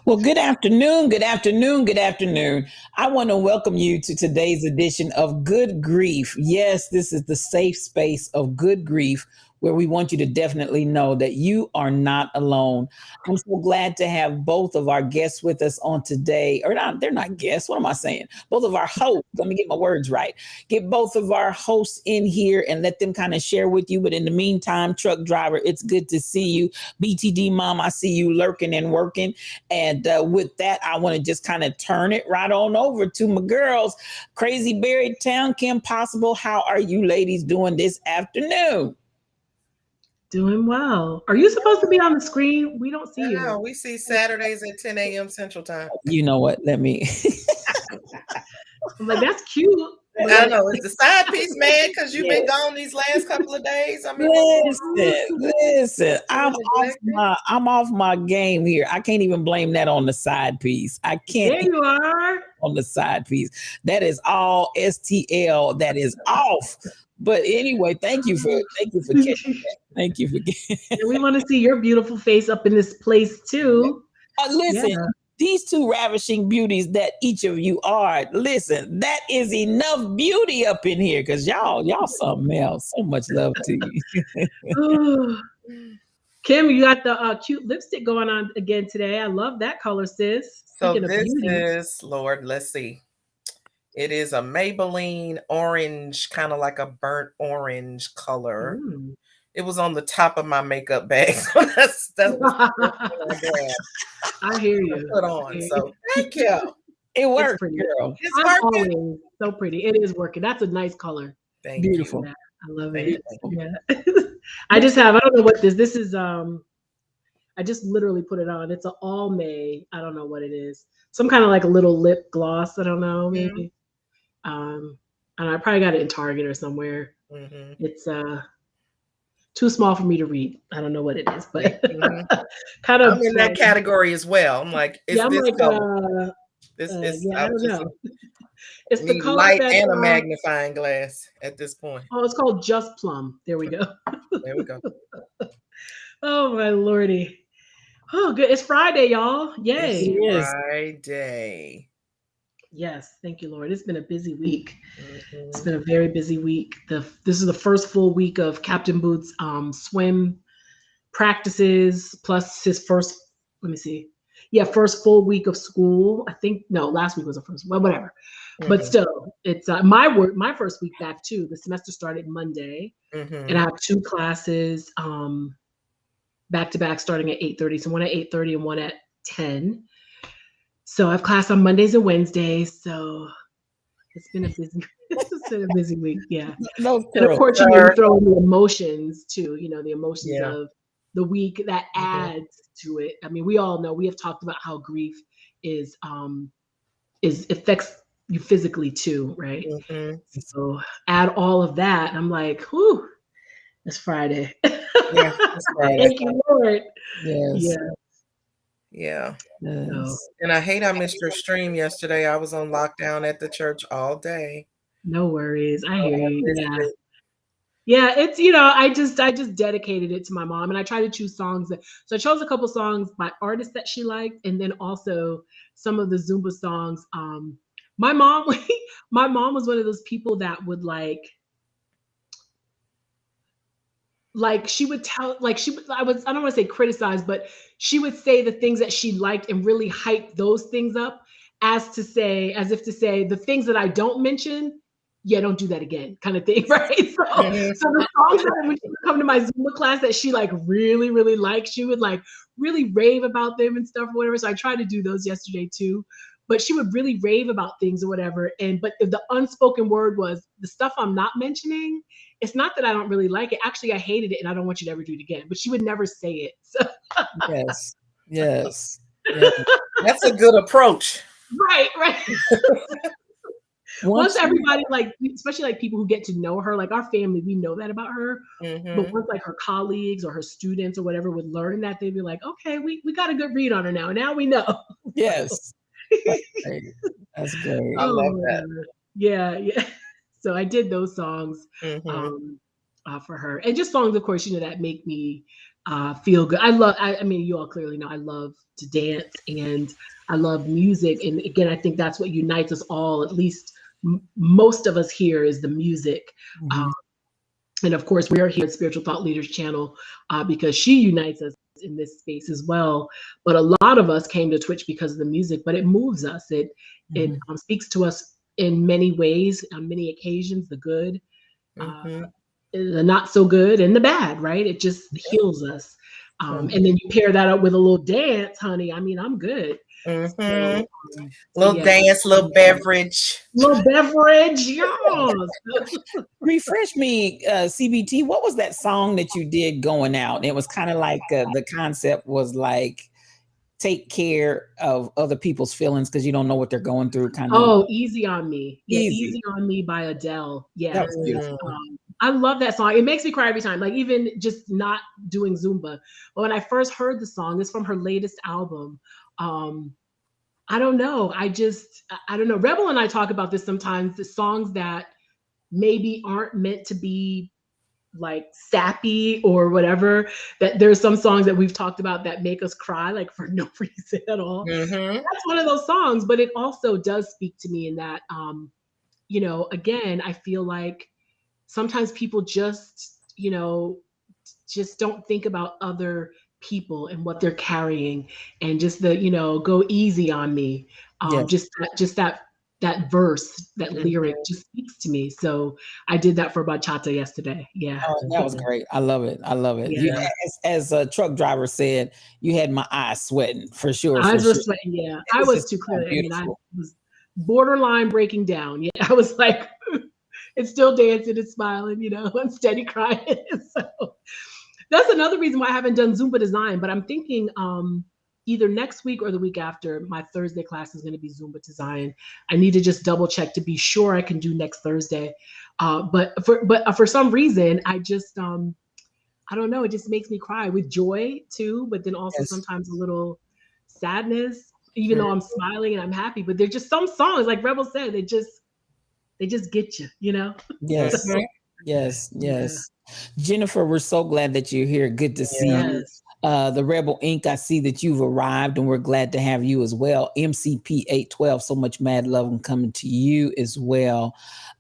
Well, good afternoon, good afternoon, good afternoon. I want to welcome you to today's edition of Good Grief. Yes, this is the safe space of Good Grief where we want you to definitely know that you are not alone. I'm so glad to have both of our guests with us on today. Or not, they're not guests. What am I saying? Both of our hosts. Let me get my words right. Get both of our hosts in here and let them kind of share with you. But in the meantime, truck driver, it's good to see you. BTD mom, I see you lurking and working. And with that, I want to just kind of turn it right on over to my girls. Crazy Berry Town, Kim Possible. How are you ladies doing this afternoon? Doing well. Are you supposed to be on the screen? We don't see No, you. we see Saturdays at 10 a.m. Central Time. You know what? Let me. I'm like, that's cute. I know. Is the side piece mad because you've been gone these last couple of days? I mean, Listen. neglected? I'm off my game here. I can't even blame that on the side piece. I can't There you are. on the side piece. That is all STL. That is off. But anyway, thank you for catching that. Thank you for And we want to see your beautiful face up in this place too. listen. Yeah. These two ravishing beauties that each of you are, listen, that is enough beauty up in here because y'all something else. So much love to you. Kim, you got the cute lipstick going on again today. I love that color, sis. So Speaking of this beauty. is, Lord, let's see. It is a Maybelline orange, kind of like a burnt orange color. Mm. It was on the top of my makeup bag. So that's I hear you. put on. So thank you. It It's worked, pretty. girl. It's I'm working. always so pretty. It is working. That's a nice color. Thank Beautiful. Yeah, I love Thank it. you. Yeah. I don't know what this is. I just literally put it on. It's an Almay. I don't know what it is. Some kind of like a little lip gloss. I don't know, maybe. And I probably got it in Target or somewhere. Mm-hmm. It's too small for me to read. I don't know what it is, but Mhm. kind of I'm in that category as well. I'm like, it's yeah, I'm this like color. This is yeah, I don't just know. It's the need color light that and a magnifying glass at this point. oh, it's called Just Plum. There we go. There we go. Oh my lordy. Oh, good. It's Friday, y'all. It's Yay. Yes. Friday. Yes, thank you, Lord. It's been a busy week. It's Mhm. been a very busy week. This is the first full week of Captain Boots swim practices plus his first. Let me see. Yeah, first full week of school. I think no, last week was the first. Well, whatever. But Mhm. still, it's my first week back too. The semester started Monday, and I Mhm. have two classes back to back starting at 8:30. So one at 8:30 and one at 10. So I have class on Mondays and Wednesdays. So it's been a busy it's been a busy week. Yeah. Those And of girls. course, you throw in the emotions too, the emotions Yeah. of the week that Mhm. adds to it. I mean, we all know we have talked about how grief is affects you physically too, right? Mhm. So add all of that. I'm like, whew, it's Friday. Yeah, it's Friday. Thank you, Lord. Yes. Yeah. Yeah. So Yes. And I hate I missed your stream yesterday. I was on lockdown at the church all day. no worries. I So hear I you. missed Yeah. it. Yeah, it's I just dedicated it to my mom, and I try to choose songs so I chose a couple songs by artists that she liked, and then also some of the Zumba songs. My mom, my mom was one of those people that would she would tell she would I don't want to say criticize, but she would say the things that she liked and really hype those things up as if to say the things that I don't mention, yeah, don't do that again, kind of thing, right? Mhm. So the songs that when she would come to my Zumba class that she really, really liked, she would really rave about them and stuff or whatever. So I tried to do those yesterday too. But she would really rave about things or whatever. But the unspoken word was the stuff I'm not mentioning. It's not that I don't really like it. Actually, I hated it and I don't want you to ever do it again. But she would never say it. So, Yes. Yes. Yes. That's a good approach. right. Once Once you everybody especially people who get to know her, like our family, we know that about her. But Mhm. once her colleagues or her students or whatever would learn that, they'd be like, okay, we got a good read on her now. Now we know. So, yes. That's great. That's great. I oh love my that. God. Yeah. So I did those songs Mhm. for her. And just songs, of course, that make me feel good. I mean, you all clearly know I love to dance and I love music. And again, I think that's what unites us all, at least most of us here, is the music. Mhm. And of course, we're here at Spiritual Thought Leaders Channel because she unites us in this space as well. But a lot of us came to Twitch because of the music, but it moves us. It speaks to us in many ways, on many occasions, the good, the not so good, and the bad, right? It just heals us. And then you pair that up with a little dance, honey. I mean, I'm good. So, little dance, little beverage. Little beverage, yes. Refresh me, CBT. What was that song that you did going out? It was kind of like the concept was like take care of other people's feelings because you don't know what they're going through. Kind of. Oh, Easy on Me. Yeah, Easy. Easy on Me by Adele. Yeah. That was beautiful. I love that song. It makes me cry every time. Like even just not doing Zumba. But when I first heard the song, it's from her latest album. I don't know. I don't know. Rebel and I talk about this sometimes. The songs that maybe aren't meant to be like sappy or whatever, that there's some songs that we've talked about that make us cry like for no reason at all. That's one of those songs, but it also does speak to me in that you know, again, I feel like sometimes people just, you know, just don't think about other people and what they're carrying, and just the, you know, go easy on me. Yes. Just that verse, that lyric just speaks to me. So I did that for bachata yesterday. Yeah. Oh, that was great. I love it. I love it. You, Yeah. as a truck driver said, you had my eyes sweating for sure. Eyes for were sure. sweating. Yeah. It I was was just too so clear. I mean, I beautiful. was borderline breaking down. Yeah. I was like, it's still dancing and smiling, you know, and steady crying. So that's another reason why I haven't done Zumba design, but I'm thinking either next week or the week after. My Thursday class is going to be Zumba design. I need to just double check to be sure I can do next Thursday. But for some reason, I just I don't know. It just makes me cry with joy too, but then also Yes. sometimes a little sadness, even though I'm smiling and I'm happy. But there's just some songs, like Rebel said, they just get you, you know. Yes. So, Yes. yeah. Yes. Jennifer, we're so glad that you're here. Good to see you. Yes. The Rebel Inc. I see that you've arrived, and we're glad to have you as well. MCP 812, so much mad love and coming to you as well.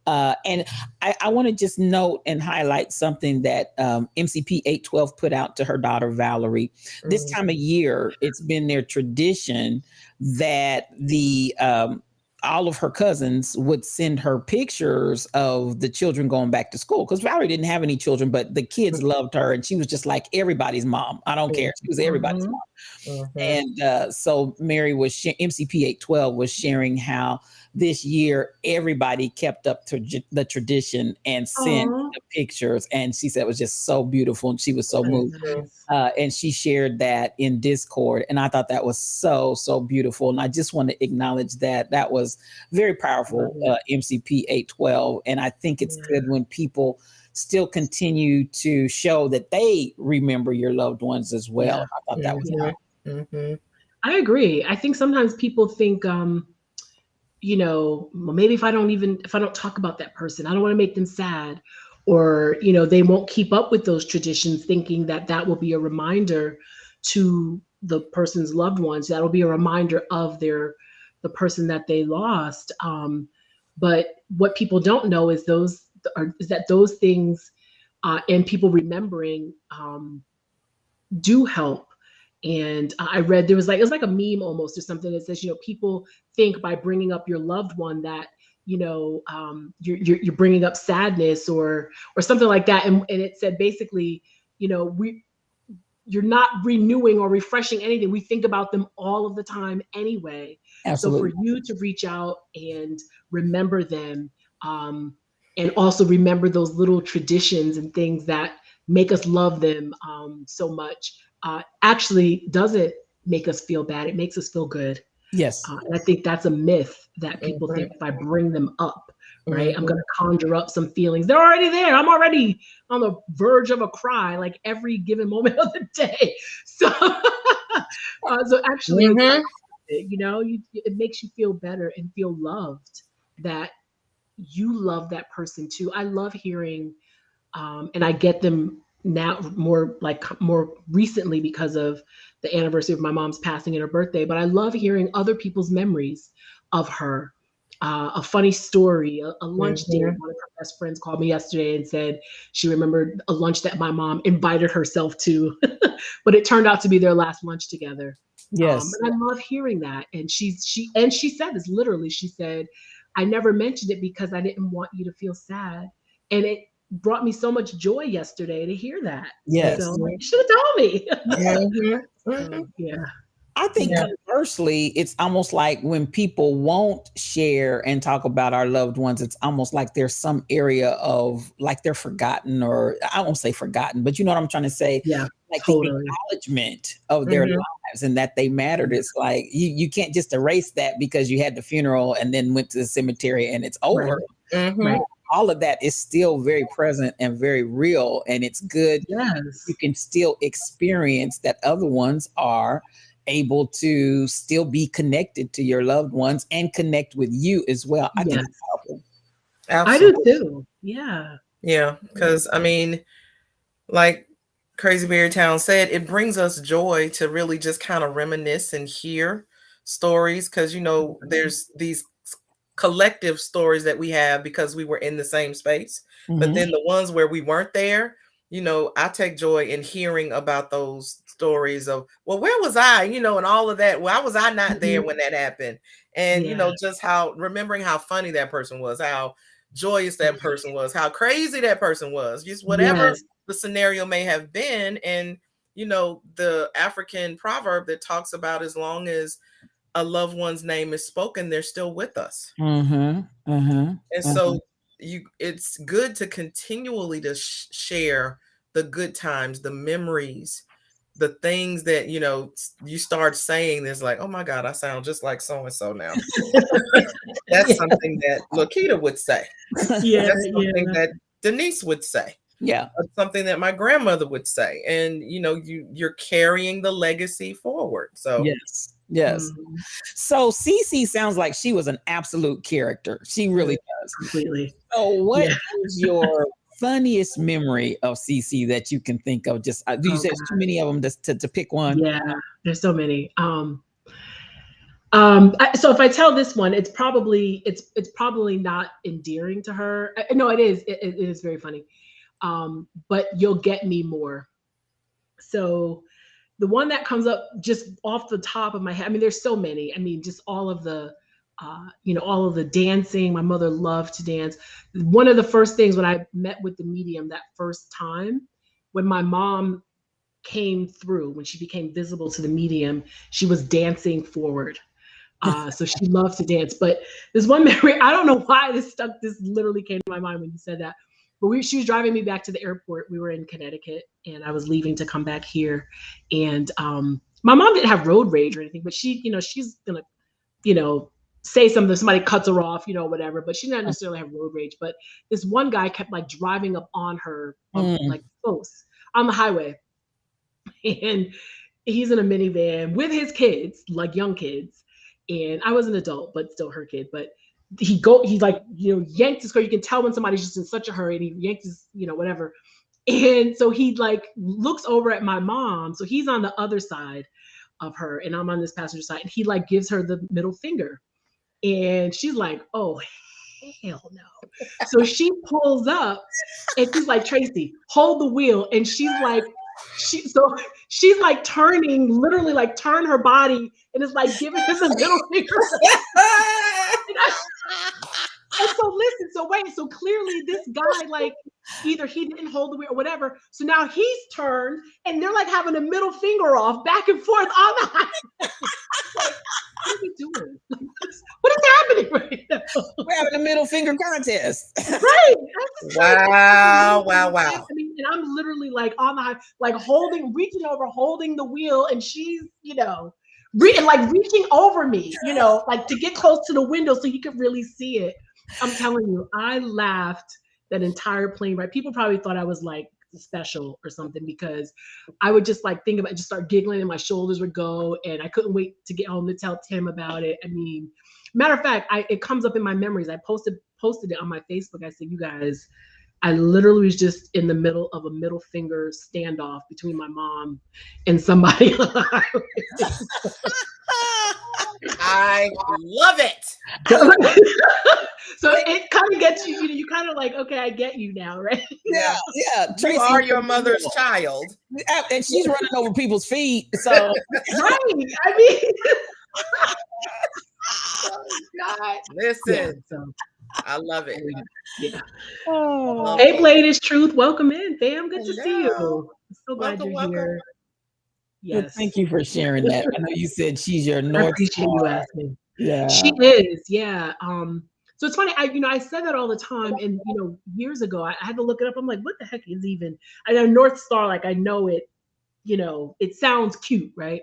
And I want to just note and highlight something that MCP 812 put out to her daughter Valerie. This time of year, it's been their tradition that the all of her cousins would send her pictures of the children going back to school, because Valerie didn't have any children, but the kids loved her, and she was just like everybody's mom. I don't care. She was everybody's mom. And so Mary was MCP 812 was sharing how this year everybody kept up to the tradition and sent the pictures, and she said it was just so beautiful, and she was so moved. And she shared that in Discord, and I thought that was so beautiful, and I just want to acknowledge that was very powerful. MCP 812, and I think it's good when people still continue to show that they remember your loved ones as well. I thought that was powerful. I agree. I think sometimes people think, you know, well, maybe if I don't talk about that person, I don't want to make them sad, or, you know, they won't keep up with those traditions, thinking that that will be a reminder to the person's loved ones. That'll be a reminder of the person that they lost. But what people don't know is that those things and people remembering do help. And I read, it was like a meme almost or something that says, you know, people think by bringing up your loved one that, you know, you're bringing up sadness or something like that. And it said basically, you know, you're not renewing or refreshing anything. We think about them all of the time anyway. Absolutely. So for you to reach out and remember them, and also remember those little traditions and things that make us love them so much, actually doesn't make us feel bad. It makes us feel good. Yes. And I think that's a myth that people think if I bring them up, right, I'm going to conjure up some feelings. They're already there. I'm already on the verge of a cry, like every given moment of the day. So, so actually, you know, it makes you feel better and feel loved, that you love that person too. I love hearing, and I get them now more recently because of the anniversary of my mom's passing and her birthday. But I love hearing other people's memories of her. A funny story, a lunch date. Mhm. One of her best friends called me yesterday and said she remembered a lunch that my mom invited herself to, but it turned out to be their last lunch together. Yes. And I love hearing that. And she said this literally. She said, "I never mentioned it because I didn't want you to feel sad," and it brought me so much joy yesterday to hear that. Yes. So you should have told me. Mhm. So, Mhm. yeah, I think Yeah. conversely, it's almost like when people won't share and talk about our loved ones, it's almost like there's some area of like they're forgotten, or I won't say forgotten, but you know what I'm trying to say? yeah, Like the totally. acknowledgement of their Mhm. lives and that they mattered. It's like you can't just erase that because you had the funeral and then went to the cemetery and it's Right, over. Mhm. right. All of that is still very present and very real. And it's good you Yes, can still experience that other ones are able to still be connected to your loved ones and connect with you as well. I think yes. it's powerful. I do Absolutely. too. Yeah. Yeah, because I mean, like Crazy Berry Town said, it brings us joy to really just kind of reminisce and hear stories because there's these collective stories that we have because we were in the same space. But Mhm. then the ones where we weren't there, I take joy in hearing about those stories of, well, where was I? And all of that. Why was I not there Mhm. when that happened? And Yeah. just how remembering how funny that person was, how joyous that Yeah. person was, how crazy that person was, just whatever Yes. the scenario may have been. And the African proverb that talks about as long as a loved one's name is spoken, they're still with us. Mhm. Mhm. And Mhm. so it's good to continually to share the good times, the memories, the things that you start saying. There's like, oh my God, I sound just like so and so now. That's Yeah. something that Lakita would say. Yeah. That's something Yeah. that Denise would say. Yeah. That's something that my grandmother would say. And you're carrying the legacy forward. So Yes. Yes. Mhm. So Cece sounds like she was an absolute character. She really does. Completely. So what Yeah. is your funniest memory of Cece that you can think of? Just do you Oh say it's too God. many of them to pick one? Yeah. There's so many. So if I tell this one, it's probably not endearing to her. No, it is. It is very funny. But you'll get me more. So the one that comes up just off the top of my head. I mean, there's so many. I mean, just all of the dancing. My mother loved to dance. One of the first things when I met with the medium that first time, when my mom came through, when she became visible to the medium, she was dancing forward. So she loved to dance. But there's one memory, I don't know why this literally came to my mind when you said that. But she was driving me back to the airport. We were in Connecticut and I was leaving to come back here. And my mom didn't have road rage or anything, but she's gonna, you know, say something, somebody cuts her off, whatever, but she didn't necessarily have road rage. But this one guy kept like driving up on her, Mm. like close on the highway. And he's in a minivan with his kids, like young kids. And I was an adult, but still her kid. But he like, yanked his car. You can tell when somebody's just in such a hurry and he yanked his, whatever. And so he like looks over at my mom. So he's on the other side of her and I'm on this passenger side. And he like gives her the middle finger. And she's like, oh, hell no. So she pulls up and she's like, Tracy, hold the wheel. And she's like turning, literally like turn her body and is like giving him the middle finger. And, and so listen, so wait, so clearly this guy, like, either he didn't hold the wheel or whatever. So now he's turned and they're like having a middle finger off back and forth on the highway. Like, what are we doing? What is happening right now? We're having a middle finger contest. Right. I'm just trying to wow, think wow, what's wow. happening. And I'm literally like on the high, like reaching over, holding the wheel, and she's, like reaching over me, like to get close to the window so you could really see it. I'm telling you, I laughed that entire plane ride. People probably thought I was like special or something because I would just like think about it, just start giggling and my shoulders would go and I couldn't wait to get home to tell Tim about it. I mean, matter of fact, it comes up in my memories. I posted it on my Facebook. I said, you guys, I literally was just in the middle of a middle finger standoff between my mom and somebody. I love it. So it kind of gets you, you kind of like, okay, I get you now, right? Yeah. You Tracy, are your mother's child. and she's running over people's feet. So right. I mean, oh God. Listen, Yeah, so, I love it. yeah. oh. Hey, Bladed Truth, welcome in, fam. Good to see you. Hello. I'm so glad you're Welcome. here. Well, Yes. thank you for sharing that. I know you said she's your I North appreciate you Star. asking. Yeah. She is, yeah. So it's funny, I said that all the time, and years ago, I had to look it up. I'm like, what the heck is even? I know North Star, like I know it, it sounds cute, right?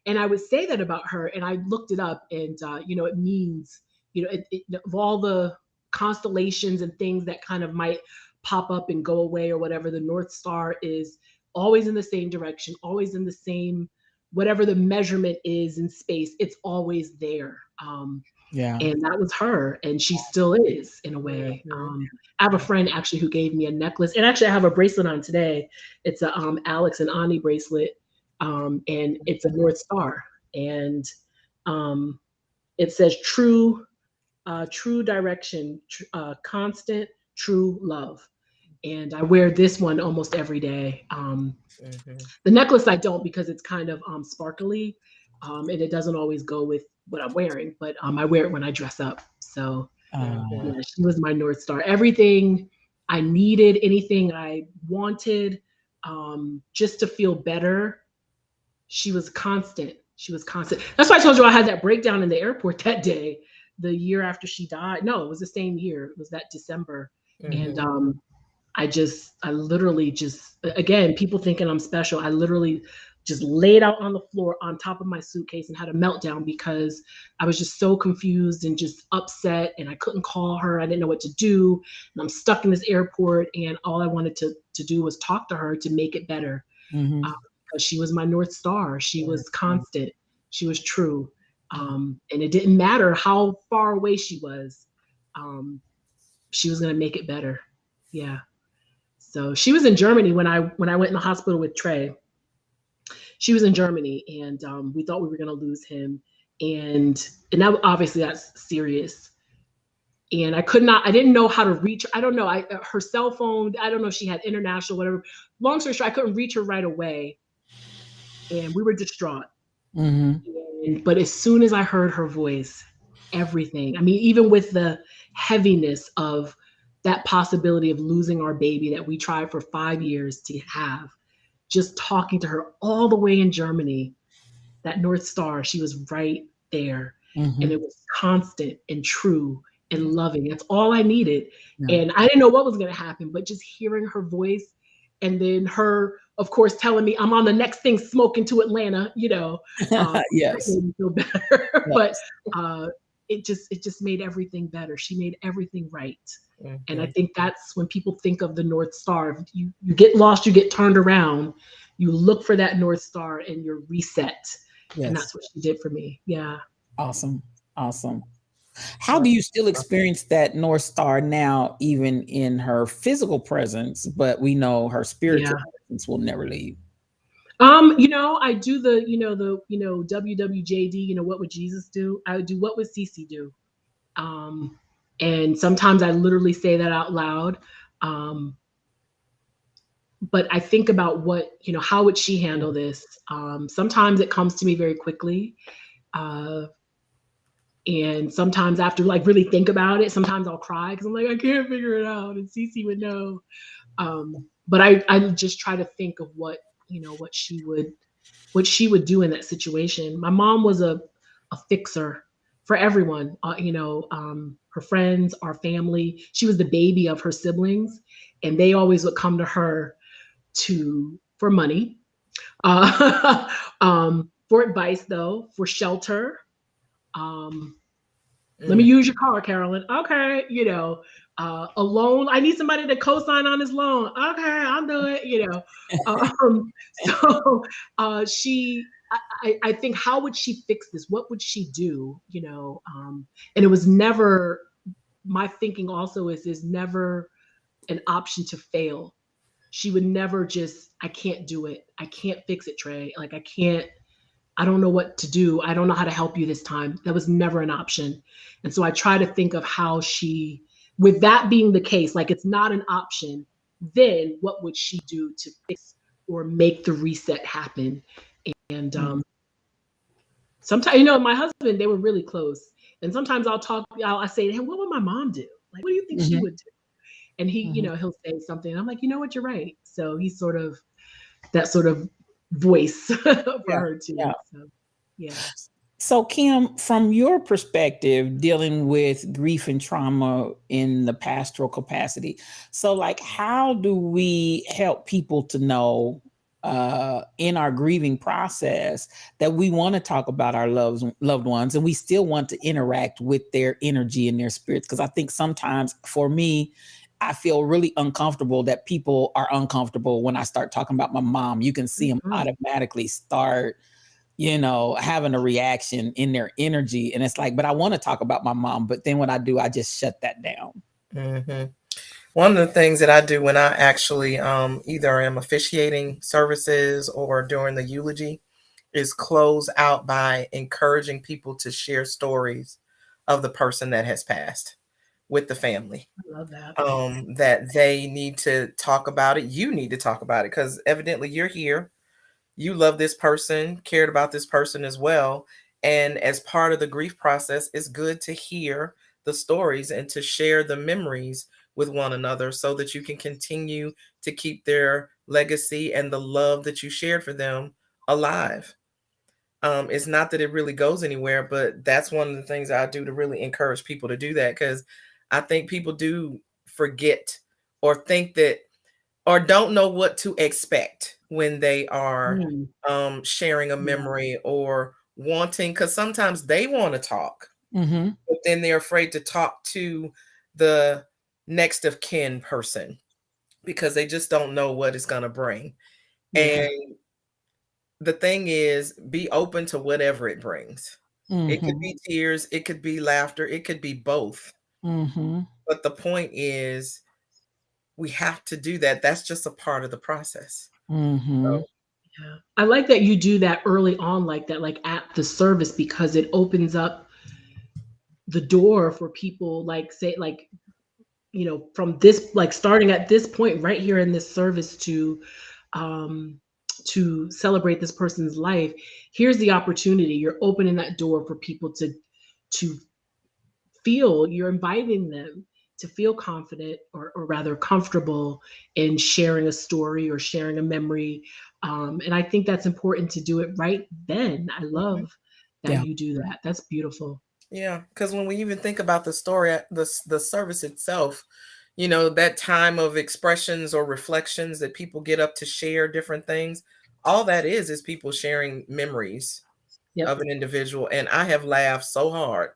And I would say that about her, and I looked it up, and it means, of all the constellations and things that kind of might pop up and go away or whatever, the North Star is always in the same direction, always in the same, whatever the measurement is in space, it's always there. Yeah. And that was her, and she still is in a way. I have a friend actually who gave me a necklace, and actually I have a bracelet on today. It's a Alex and Ani bracelet, and it's a North Star, and it says true direction, constant, true love. And I wear this one almost every day. The necklace I don't, because it's kind of sparkly, and it doesn't always go with what I'm wearing, but I wear it when I dress up. So yeah, she was my North Star. Everything I needed, anything I wanted, just to feel better, she was constant. She was constant. That's why I told you I had that breakdown in the airport that day, the year after she died. No, it was the same year. It was that December. And I literally just, again, people thinking I'm special. I literally just laid out on the floor on top of my suitcase and had a meltdown because I was just so confused and just upset, and I couldn't call her. I didn't know what to do. And I'm stuck in this airport, and all I wanted to do was talk to her to make it better. Because she was my North Star. She was constant. She was true. And it didn't matter how far away she was. She was going to make it better. Yeah. So she was in Germany when I went in the hospital with Trey. She was in Germany, and we thought we were going to lose him, and that obviously that's serious. And I didn't know how to reach her. I don't know. Her cell phone, I don't know if she had international, whatever. Long story short, I couldn't reach her right away, and we were distraught. But as soon as I heard her voice, everything. I mean, even with the heaviness of that possibility of losing our baby that we tried for 5 years to have, just talking to her all the way in Germany, that North Star, she was right there. And it was constant and true and loving. That's all I needed. And I didn't know what was going to happen, but just hearing her voice, and then her, of course, telling me I'm on the next thing, smoking to Atlanta, yes, made me feel better. But it just made everything better. She made everything right. And I think that's when people think of the North Star. If you get lost, you get turned around, you look for that North Star and you're reset. And that's what she did for me. Yeah. Awesome. How do you still experience that North Star now, even in her physical presence, but we know her spiritual presence will never leave? I do the WWJD, what would Jesus do? I would do what would Cece do? And sometimes I literally say that out loud. But I think about how would she handle this? Sometimes it comes to me very quickly. And sometimes after really think about it, sometimes I'll cry because I'm like, I can't figure it out. And Cece would know. But I just try to think of what she would do in that situation. My mom was a fixer for everyone, her friends, our family. She was the baby of her siblings, and they always would come to her for money, for advice, though, for shelter. Let me use your car, Carolyn. Okay, a loan. I need somebody to co-sign on this loan. Okay, I'll do it. So I think, how would she fix this? What would she do? And it was never, my thinking also is never an option to fail. She would never just, I can't do it. I can't fix it, Trey. Like, I don't know what to do. I don't know how to help you this time. That was never an option. And so I try to think of how she, with that being the case, like it's not an option, then what would she do to fix or make the reset happen? And sometimes, you know, my husband, they were really close. And sometimes I say to him, what would my mom do? Like, what do you think she would do? And he, you know, he'll say something. I'm like, you know what, you're right. So he's sort of that sort of voice for her too. Yeah. So, yeah. So Kim, from your perspective, dealing with grief and trauma in the pastoral capacity, so like, how do we help people to know in our grieving process that we want to talk about our loved ones and we still want to interact with their energy and their spirits? Because I think sometimes for me, I feel really uncomfortable that people are uncomfortable when I start talking about my mom. You can see them automatically start, you know, having a reaction in their energy. And it's like, but I want to talk about my mom. But then when I do, I just shut that down. One of the things that I do when I actually either am officiating services or during the eulogy is close out by encouraging people to share stories of the person that has passed with the family. I love that. That they need to talk about it. You need to talk about it because evidently you're here. You love this person, cared about this person as well. And as part of the grief process, it's good to hear the stories and to share the memories with one another so that you can continue to keep their legacy and the love that you shared for them alive. It's not that it really goes anywhere, but that's one of the things I do to really encourage people to do that, because I think people do forget or think that or don't know what to expect when they are sharing a memory or wanting, because sometimes they want to talk, but then they're afraid to talk to the next of kin person because they just don't know what it's going to bring. And the thing is, be open to whatever it brings. It could be tears, it could be laughter, it could be both. But the point is, we have to do that. That's just a part of the process. So, yeah. I like that you do that early on, like that, like at the service, because it opens up the door for people, like say, like, you know, from this, like starting at this point right here in this service to celebrate this person's life. Here's the opportunity. You're opening that door for people to feel, you're inviting them to feel confident or rather comfortable in sharing a story or sharing a memory. And I think that's important to do it right then. I love that you do that. That's beautiful. Yeah, because when we even think about the story, the service itself, you know, that time of expressions or reflections that people get up to share different things, all that is people sharing memories of an individual. And I have laughed so hard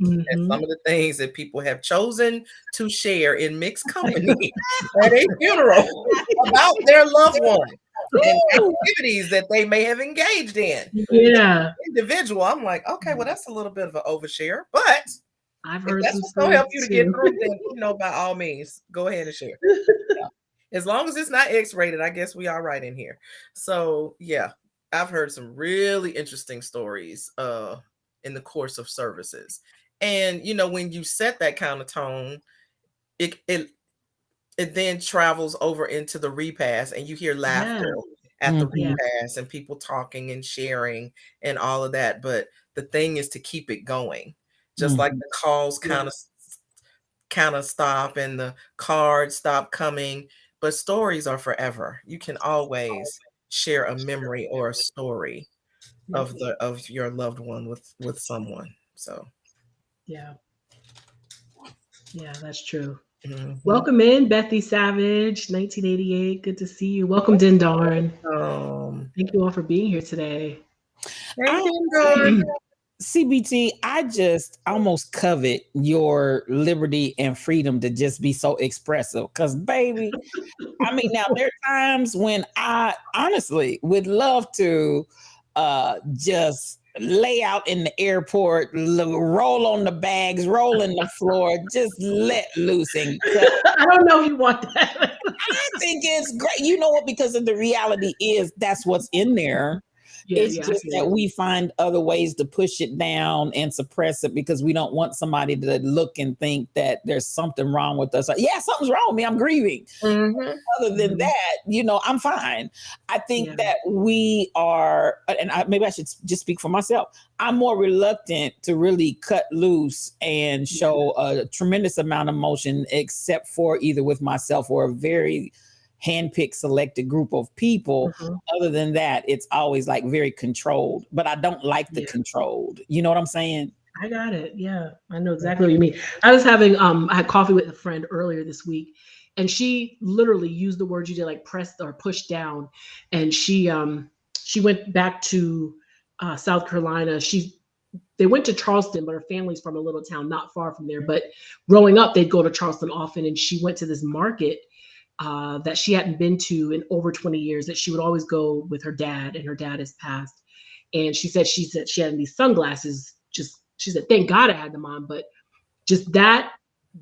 at some of the things that people have chosen to share in mixed company at a funeral about their loved one and activities that they may have engaged in. Individual, I'm like, okay, well, that's a little bit of an overshare, but I've heard that's what's gonna help you to get through, then, you know, by all means, go ahead and share. As long as it's not X-rated, I guess we are right in here. So yeah, I've heard some really interesting stories in the course of services. And you know, when you set that kind of tone, it then travels over into the repast, and you hear laughter at the repast and people talking and sharing and all of that. But the thing is to keep it going, just like the calls kind of stop and the cards stop coming. But stories are forever. You can always share a memory or a story of your loved one with someone. So yeah, that's true. Welcome in, Bethy Savage, 1988. Good to see you. Welcome, Din Darn. Thank you all for being here today. Hey, Din Darn. CBT, I just almost covet your liberty and freedom to just be so expressive. Because, baby, I mean, now there are times when I honestly would love to just lay out in the airport, roll on the bags, roll in the floor, just let loose and cut. I don't know if you want that. I think it's great. You know what? Because of the reality is that's what's in there. It's Yeah, just that we find other ways to push it down and suppress it because we don't want somebody to look and think that there's something wrong with us. Like, yeah, something's wrong with me. I'm grieving. Mhm. Other than that, I'm fine. I think that we are, and maybe I should just speak for myself. I'm more reluctant to really cut loose and show a tremendous amount of emotion, except for either with myself or a very handpicked selected group of people. Other than that, it's always like very controlled, but I don't like the controlled. You know what I'm saying? I got it. Yeah, I know exactly what you mean. I was having I had coffee with a friend earlier this week, and she literally used the word you did, like press or push down. And she went back to South Carolina. They went to Charleston, but her family's from a little town not far from there. But growing up, they'd go to Charleston often, and she went to this market that she hadn't been to in over 20 years, that she would always go with her dad, and her dad has passed. And she said she had these sunglasses. She said, thank God I had them on, but just that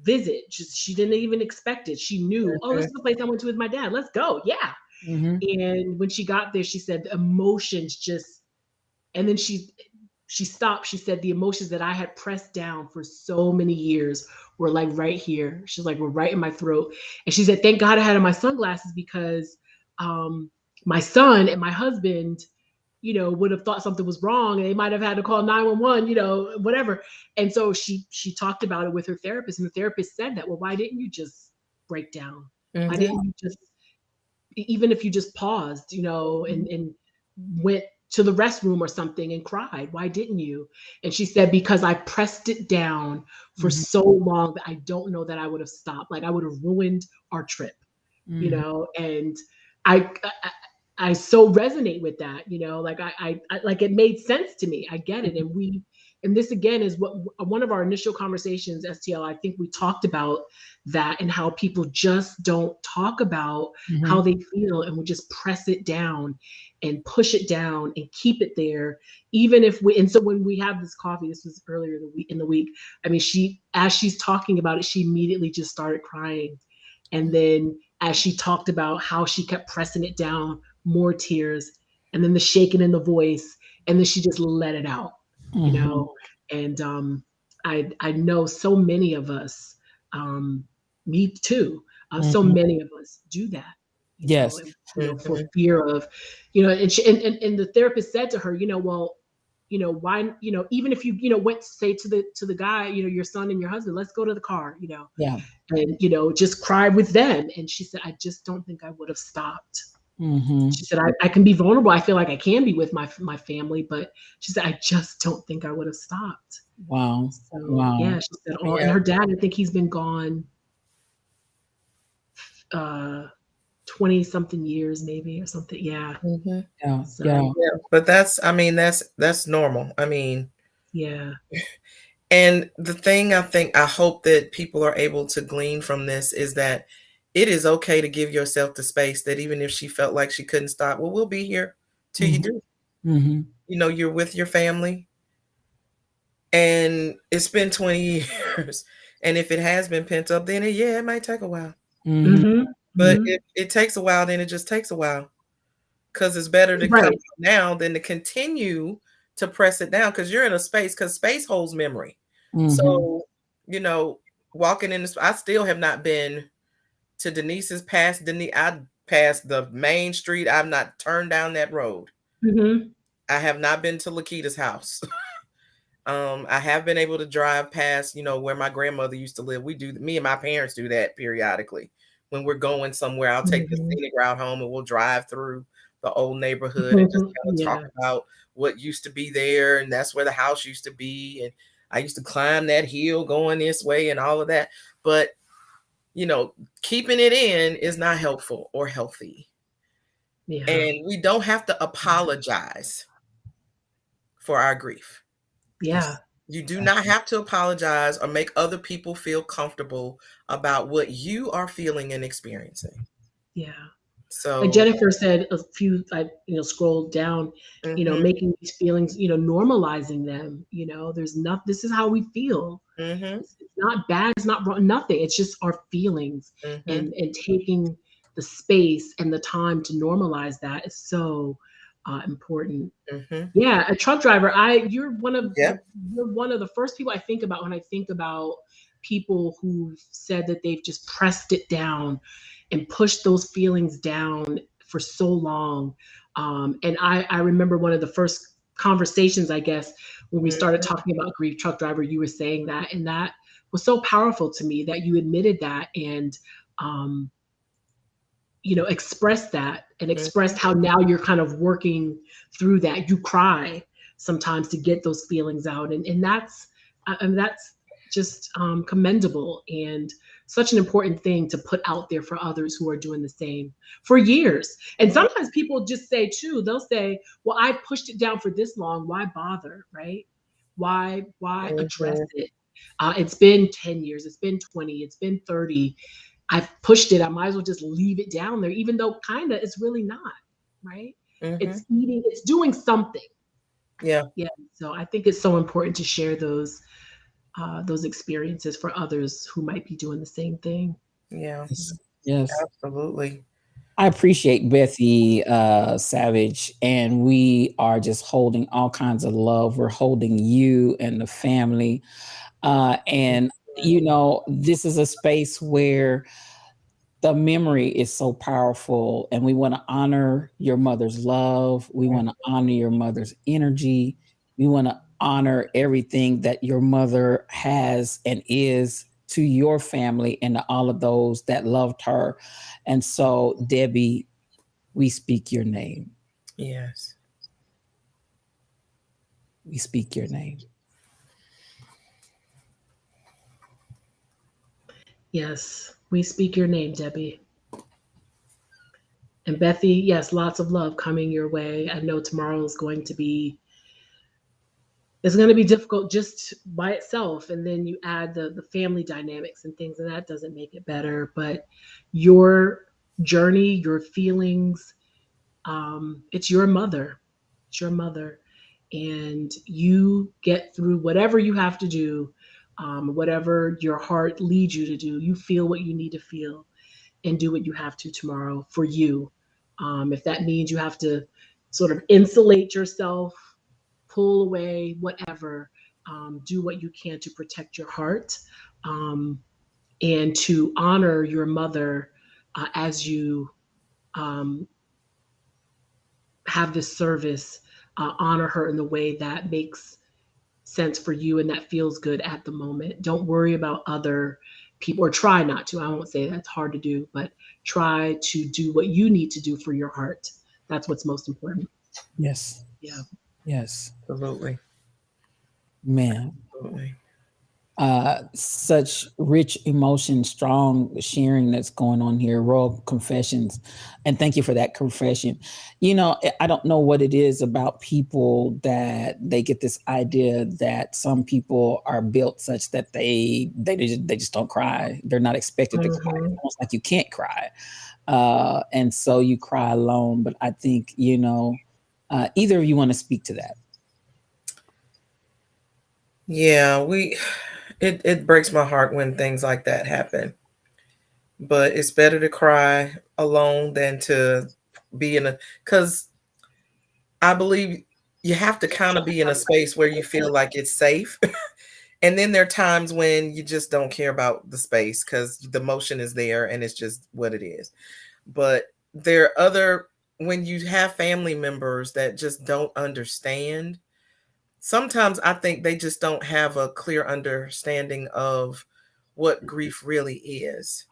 visit, she didn't even expect it. She knew, oh, this is the place I went to with my dad. Let's go. Yeah. And when she got there, she said the emotions just, and then she stopped. She said the emotions that I had pressed down for so many years were like right here. She's like, were right in my throat. And she said, thank God I had on my sunglasses because my son and my husband, would have thought something was wrong and they might have had to call 911, whatever. And so she talked about it with her therapist, and the therapist said that, well, why didn't you just break down? Why didn't you just, even if you just paused, and went to the restroom or something and cried? Why didn't you? And she said, because I pressed it down for so long that I don't know that I would have stopped. Like I would have ruined our trip, and I so resonate with that, like I like it made sense to me. I get it. And this again is what one of our initial conversations, STL, I think we talked about that and how people just don't talk about how they feel, and we just press it down and push it down and keep it there. Even if and so when we have this coffee, this was earlier in the week. I mean, as she's talking about it, she immediately just started crying. And then as she talked about how she kept pressing it down, more tears, and then the shaking in the voice, and then she just let it out, and I know so many of us, me too, so many of us do that, Yes. For fear of, and the therapist said to her, well, why, even if you, went, say, to the guy, your son and your husband, let's go to the car, and, just cry with them. And she said, I just don't think I would have stopped. She said, I can be vulnerable. I feel like I can be with my family, but she said, I just don't think I would have stopped. Wow. So, yeah, she said, and her dad, I think he's been gone 20 something years, maybe, or something. Yeah. Yeah. So, yeah. But that's normal. I mean, yeah. And the thing I hope that people are able to glean from this is that it is okay to give yourself the space, that even if she felt like she couldn't stop, well, we'll be here till you do. You're with your family, and it's been 20 years. And if it has been pent up, then it might take a while. But if it takes a while, then it just takes a while. Because it's better to come now than to continue to press it down, because you're in a space, because space holds memory. So, walking in this, I still have not been to Denise's past. I passed the main street. I've not turned down that road. I have not been to Lakita's house. I have been able to drive past, where my grandmother used to live. Me and my parents do that periodically. When we're going somewhere, I'll take the scenic route home and we'll drive through the old neighborhood and just kind of talk about what used to be there. And that's where the house used to be. And I used to climb that hill going this way and all of that. But, keeping it in is not helpful or healthy. Yeah. And we don't have to apologize for our grief. Yeah. You do not have to apologize or make other people feel comfortable about what you are feeling and experiencing. Yeah. Like So Jennifer said a few, scrolled down, mhm, making these feelings, normalizing them. There's not. This is how we feel. mhm, It's not bad. It's not wrong. Nothing. It's just our feelings, mhm, and taking the space and the time to normalize that is so important. mhm. Yeah, a truck driver. Yeah. You're one of the first people I think about when I think about people who said that they've just pressed it down and pushed those feelings down for so long. And I remember one of the first conversations, I guess, when we started Mhm, talking about grief, truck driver, you were saying that, and that was so powerful to me that you admitted that and um, expressed that and mhm. expressed how now you're kind of working through that. You cry sometimes to get those feelings out, and that's just commendable and such an important thing to put out there for others who are doing the same for years. And Yeah. sometimes people just say too, they'll say, well, I pushed it down for this long, why bother, right? Why address Mhm. it? It's been 10 years, it's been 20, it's been 30. I've pushed it. I might as well just leave it down there, even though kind of it's really not, right? Mhm. It's doing something. Yeah. Yeah. So I think it's so important to share those experiences for others who might be doing the same thing. Yeah. Yes. Yes. Absolutely. I appreciate Bethy Savage, and we are just holding all kinds of love. We're holding you and the family. And, this is a space where the memory is so powerful, and we want to honor your mother's love. We want to honor your mother's energy. We want to honor everything that your mother has and is to your family and to all of those that loved her. And so, Debbie, we speak your name. Yes. We speak your name. Yes. We speak your name, Debbie. And Bethy, yes, lots of love coming your way. I know tomorrow is going to be it's going to be difficult just by itself, and then you add the family dynamics and things, and that doesn't make it better. But your journey, your feelings, it's your mother. It's your mother. And you get through whatever you have to do, whatever your heart leads you to do. You feel what you need to feel and do what you have to tomorrow for you. If that means you have to sort of insulate yourself, pull away, whatever, do what you can to protect your heart, um, and to honor your mother as you um, have this service, honor her in the way that makes sense for you and that feels good at the moment. Don't worry about other people, or try not to. I won't say that's hard to do, but try to do what you need to do for your heart. That's what's most important. Yes. Yeah. Yes. Absolutely. Man. Absolutely. Such rich emotion, strong sharing that's going on here, raw confessions. And thank you for that confession. I don't know what it is about people that they get this idea that some people are built such that they just don't cry. They're not expected to cry. It's Mhm. almost like you can't cry. And so you cry alone. But I think, either of you want to speak to that. Yeah, it breaks my heart when things like that happen. But it's better to cry alone than to be in a, because I believe you have to kind of be in a space where you feel like it's safe. And then there are times when you just don't care about the space because the motion is there and it's just what it is. But there are other, when you have family members that just don't understand, sometimes I think they just don't have a clear understanding of what grief really is.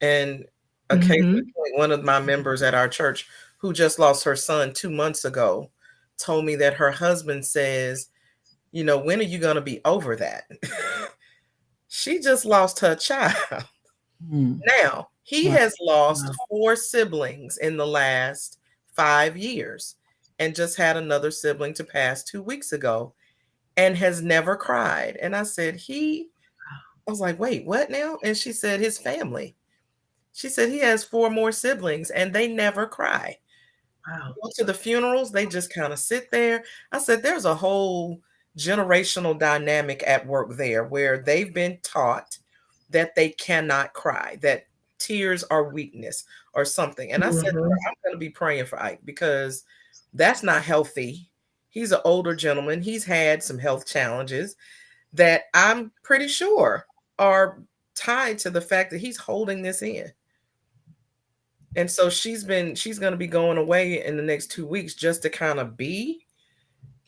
And a case in Mhm. point, one of my members at our church who just lost her son 2 months ago told me that her husband says, when are you going to be over that? She just lost her child. Mm. Now, he Wow. has lost Wow. 4 siblings in the last 5 years and just had another sibling to pass 2 weeks ago and has never cried. And I said, I was like, wait, what now? And she said, his family. She said he has 4 more siblings and they never cry. Wow. Go to the funerals, they just kind of sit there. I said, there's a whole generational dynamic at work there where they've been taught that they cannot cry, that tears are weakness or something. And I said, Mhm. I'm going to be praying for Ike because that's not healthy. He's an older gentleman. He's had some health challenges that I'm pretty sure are tied to the fact that he's holding this in. And so she's going to be going away in the next 2 weeks just to kind of be,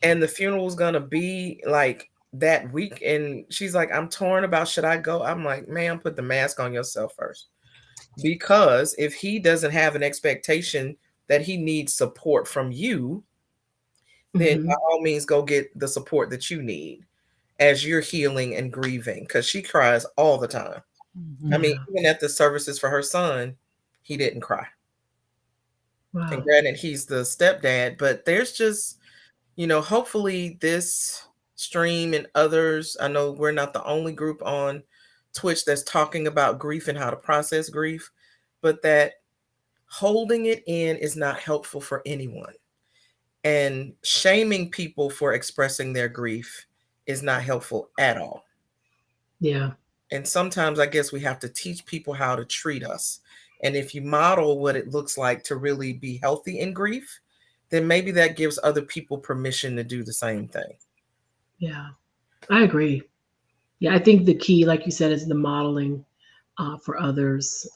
and the funeral's going to be like that week. And she's like, I'm torn about, should I go? I'm like, ma'am, put the mask on yourself first. Because if he doesn't have an expectation that he needs support from you, then by Mhm. all means go get the support that you need as you're healing and grieving, because she cries all the time. I Mhm. mean, Yeah. even at the services for her son, he didn't cry. And Wow. granted, he's the stepdad, but there's just, hopefully this stream and others, I know we're not the only group on Twitch that's talking about grief and how to process grief, but that holding it in is not helpful for anyone. And shaming people for expressing their grief is not helpful at all. Yeah. And sometimes I guess we have to teach people how to treat us. And if you model what it looks like to really be healthy in grief, then maybe that gives other people permission to do the same thing. Yeah. I agree. Yeah, I think the key, like you said, is the modeling for others.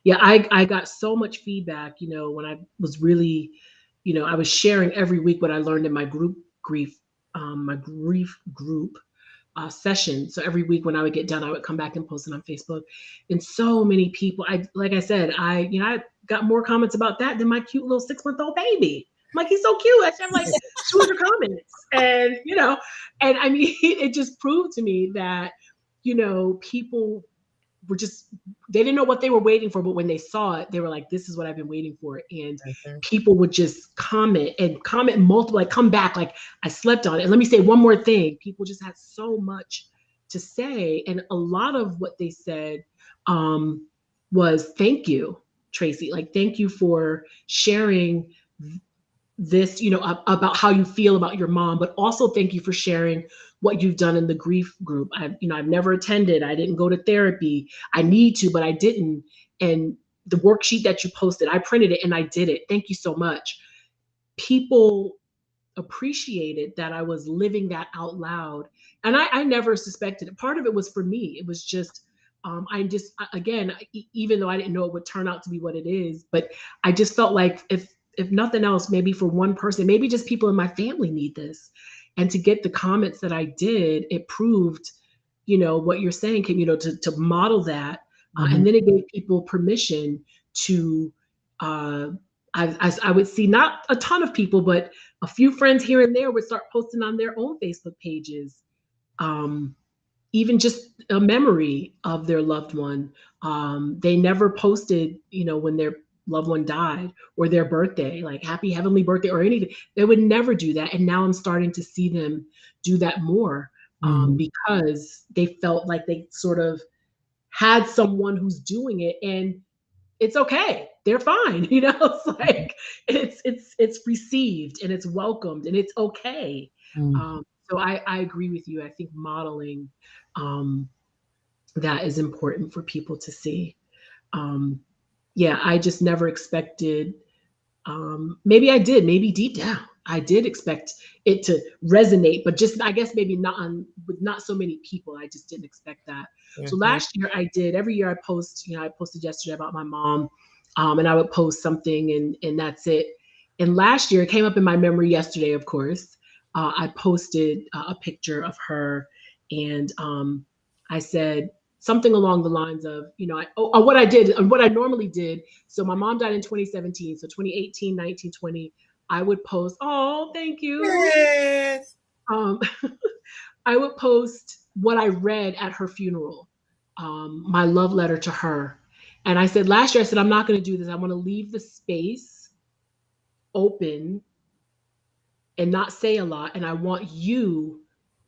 Yeah, I got so much feedback, when I was really, I was sharing every week what I learned in my my grief group session. So every week when I would get done, I would come back and post it on Facebook. And so many people, like I said, I got more comments about that than my cute little 6-month-old baby. I'm like, he's so cute. I have like 200 comments. And, and I mean, it just proved to me that, people were just, they didn't know what they were waiting for, but when they saw it, they were like, this is what I've been waiting for. And Mhm. people would just comment multiple, like come back, like I slept on it. And let me say one more thing. People just had so much to say. And a lot of what they said was thank you, Tracy. Like, thank you for sharing this, about how you feel about your mom, but also thank you for sharing what you've done in the grief group. I've never attended. I didn't go to therapy. I need to, but I didn't. And the worksheet that you posted, I printed it and I did it. Thank you so much. People appreciated that I was living that out loud. And I never suspected it. Part of it was for me. It was just, again, even though I didn't know it would turn out to be what it is, but I just felt like if nothing else, maybe for one person, maybe just people in my family need this. And to get the comments that I did, it proved, what you're saying, Kim, to model that. And Mhm. then it gave people permission to, uh, I would see not a ton of people, but a few friends here and there would start posting on their own Facebook pages, um, even just a memory of their loved one. They never posted, when their loved one died or their birthday, like happy heavenly birthday or anything. They would never do that. And now I'm starting to see them do that more Mhm. because they felt like they sort of had someone who's doing it and it's okay. They're fine. It's like it's received and it's welcomed and it's okay. Mhm. So I agree with you. I think modeling um, that is important for people to see. Um, yeah, I just never expected. Maybe I did. Maybe deep down, I did expect it to resonate, but just I guess maybe not with not so many people. I just didn't expect that. So Mhm. last year I did. Every year I post. I posted yesterday about my mom, and I would post something, and that's it. And last year it came up in my memory yesterday. Of course, I posted a picture of her, and I said something along the lines of, what I did, what I normally did. So my mom died in 2017. So 2018, 19, 20, I would post, oh, thank you. Yes. Um, I would post what I read at her funeral, my love letter to her. And I said last year, I said, I'm not going to do this. I want to leave the space open and not say a lot. And I want you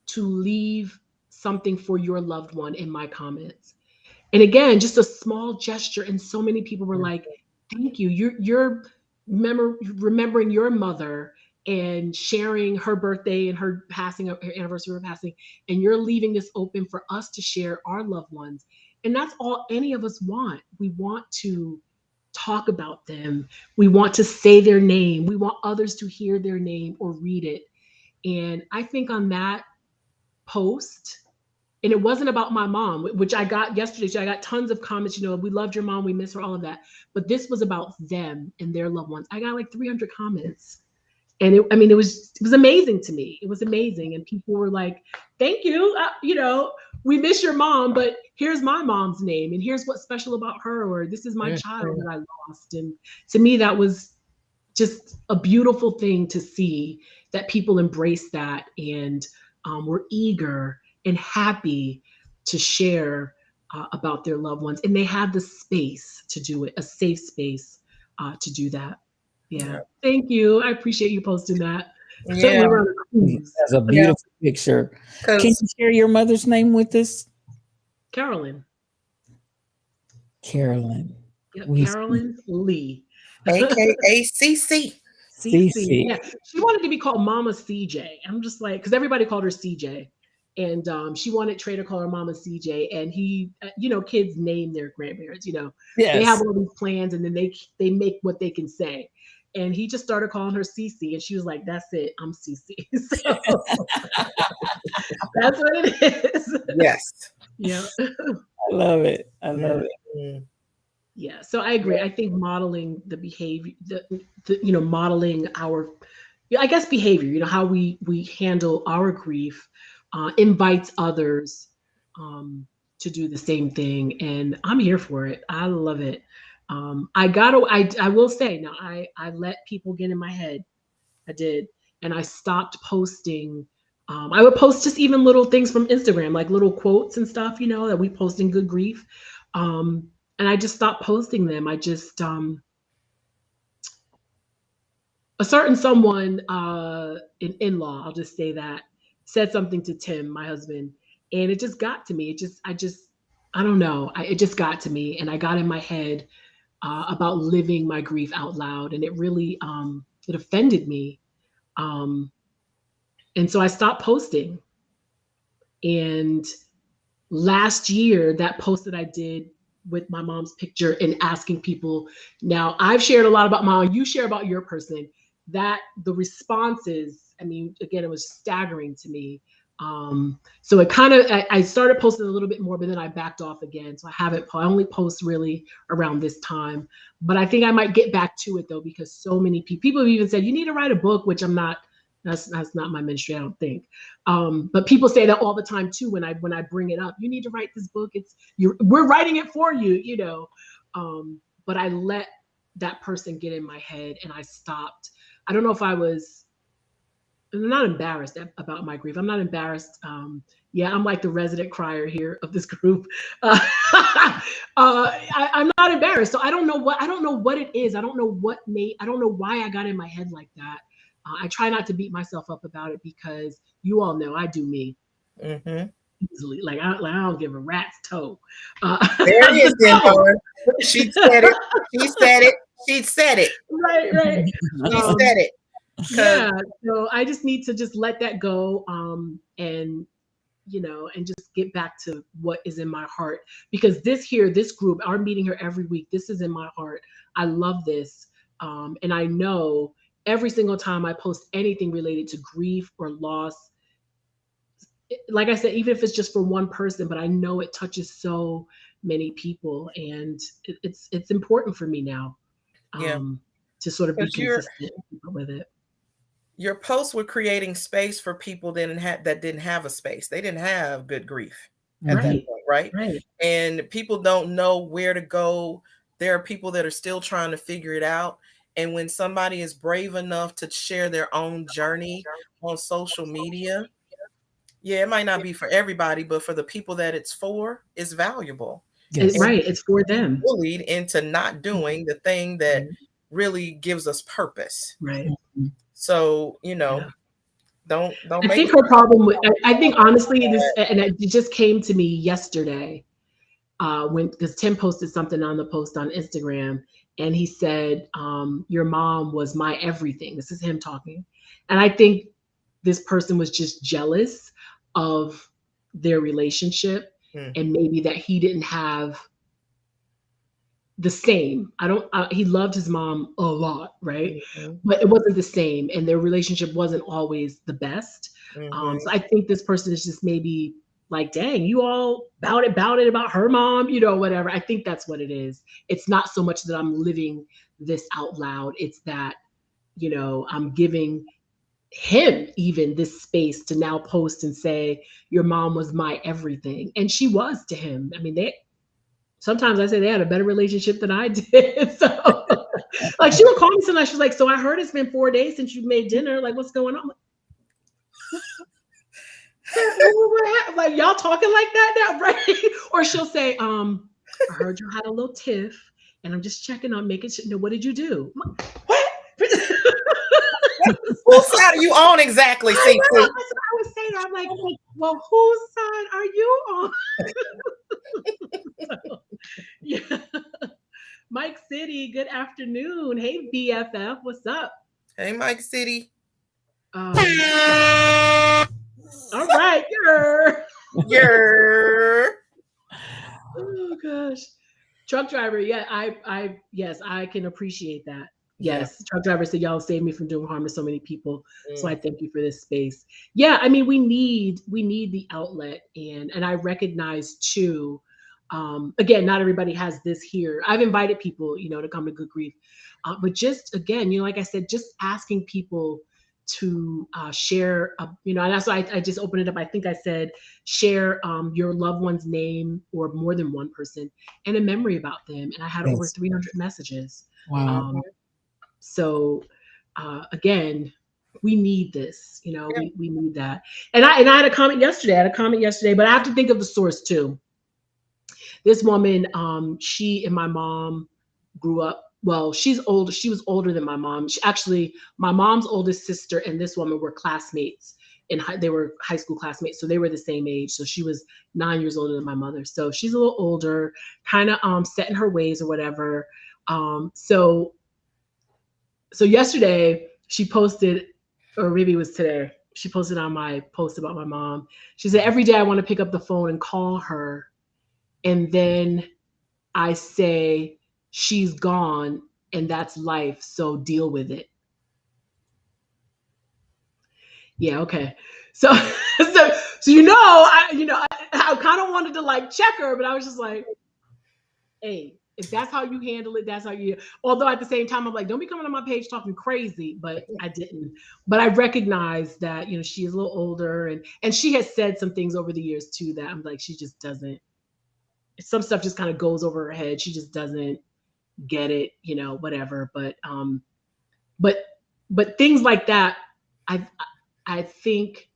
to leave something for your loved one in my comments. And again, just a small gesture, and so many people were like, thank you. You're remembering your mother and sharing her birthday and her passing, her anniversary of her passing, and you're leaving this open for us to share our loved ones. And that's all any of us want. We want to talk about them. We want to say their name. We want others to hear their name or read it. And I think on that post, and it wasn't about my mom, which I got yesterday. So I got tons of comments, we loved your mom, we miss her, all of that. But this was about them and their loved ones. I got like 300 comments. And it was amazing to me. It was amazing. And people were like, thank you. We miss your mom, but here's my mom's name. And here's what's special about her. Or this is my child that I lost. And to me, that was just a beautiful thing to see, that people embrace that and were eager and happy to share about their loved ones. And they had the space to do it, a safe space to do that. Yeah. Thank you. I appreciate you posting that. Yeah. That's a beautiful picture. Can you share your mother's name with us? Carolyn. Carolyn. Yep, Carolyn Lee. AKA CC. CC. Yeah. She wanted to be called Mama CJ. I'm just like, because everybody called her CJ. And she wanted Trey to call her Mama CJ. And he, kids name their grandparents, Yes. They have all these plans and then they make what they can say. And he just started calling her CC, and she was like, that's it, I'm CC. So that's what it is. Yes. Yeah. I love it. I love it. Yeah. So I agree. I think modeling the behavior, modeling our, I guess, behavior, how we handle our grief invites others to do the same thing. And I'm here for it. I love it. I will say now, I let people get in my head. I did. And I stopped posting. I would post just even little things from Instagram, like little quotes and stuff, that we post in Good Grief. And I just stopped posting them. I just, a certain someone, an in-law, I'll just say that, said something to Tim, my husband, and it just got to me. I don't know. It just got to me, and I got in my head about living my grief out loud, and it really it offended me, and so I stopped posting. And last year, that post that I did with my mom's picture and asking people, now I've shared a lot about mom, you share about your person, that the responses, again, it was staggering to me. So it kind of, I started posting a little bit more, but then I backed off again. So I only post really around this time, but I think I might get back to it though, because so many people have even said, you need to write a book, which that's not my ministry, I don't think. But people say that all the time too, when I bring it up, you need to write this book. We're writing it for you, but I let that person get in my head and I stopped. I don't know if I'm not embarrassed about my grief. I'm not embarrassed. I'm like the resident crier here of this group. I'm not embarrassed. So I don't know what it is. I don't know why I got in my head like that. I try not to beat myself up about it because you all know I do me. Mm-hmm. Easily. Like I don't give a rat's toe. There it is, She said it. She said it. Right. She said it. Yeah, so I just need to just let that go, and just get back to what is in my heart, because this group, our meeting here every week, this is in my heart. I love this, and I know every single time I post anything related to grief or loss, like I said, even if it's just for one person, but I know it touches so many people, and it's important for me now, to sort of be consistent with it. Your posts were creating space for people that didn't have a space. They didn't have Good Grief at that point, right? And people don't know where to go. There are people that are still trying to figure it out. And when somebody is brave enough to share their own journey on social media, it might not be for everybody, but for the people that it's for, it's valuable. Yes. It's for them. Bullied into not doing the thing that really gives us purpose. Right. So, don't I think her problem with, I think honestly, this, and it just came to me yesterday. because Tim posted something on the post on Instagram, and he said, "Your mom was my everything." This is him talking, and I think this person was just jealous of their relationship, and maybe that he didn't have the same. He loved his mom a lot, right? But it wasn't the same, and their relationship wasn't always the best. So I think this person is just maybe like, dang, you all about it about her mom, whatever. I think that's what it is. It's not so much that I'm living this out loud. It's that, I'm giving him even this space to now post and say, your mom was my everything. And she was to him. I mean, sometimes I say they had a better relationship than I did. So like she would call me sometimes. She's like, so I heard it's been 4 days since you made dinner. Like, what's going on? Like, y'all talking like that now, right? Or she'll say, I heard you had a little tiff, and I'm just checking on making sure. What did you do? What? Whose side are you on exactly? That's what I was saying. I'm like, well, whose side are you on? So, yeah. Mike City, good afternoon. Hey, BFF, what's up? Hey, Mike City. All right, Oh gosh, truck driver. Yeah, yes, I can appreciate that. Yes, truck driver said y'all saved me from doing harm to so many people. So I thank you for this space. Yeah, I mean, we need the outlet, and I recognize too. Again, not everybody has this here. I've invited people, to come to Good Grief, but just again, like I said, just asking people to share, and that's why I just opened it up. I think I said share your loved one's name or more than one person and a memory about them. And I had over 300 messages. Wow. So again, we need this, we need that. And I had a comment yesterday, but I have to think of the source too. This woman, she and my mom grew up. Well, she's old. She was older than my mom. Actually, my mom's oldest sister and this woman were classmates. They were high school classmates, so they were the same age. So she was 9 years older than my mother. So she's a little older, kind of set in her ways or whatever. So yesterday she posted, or maybe it was today, she posted on my post about my mom. She said, every day I want to pick up the phone and call her. And then I say, she's gone and that's life. So deal with it. Yeah. Okay. So I kind of wanted to like check her, but I was just like, hey, if that's how you handle it, that's how you, although at the same time, I'm like, don't be coming on my page talking crazy, but I didn't. But I recognize that, she is a little older and she has said some things over the years too, that I'm like, she just doesn't, some stuff just kind of goes over her head. She just doesn't get it, whatever. But things like that, I think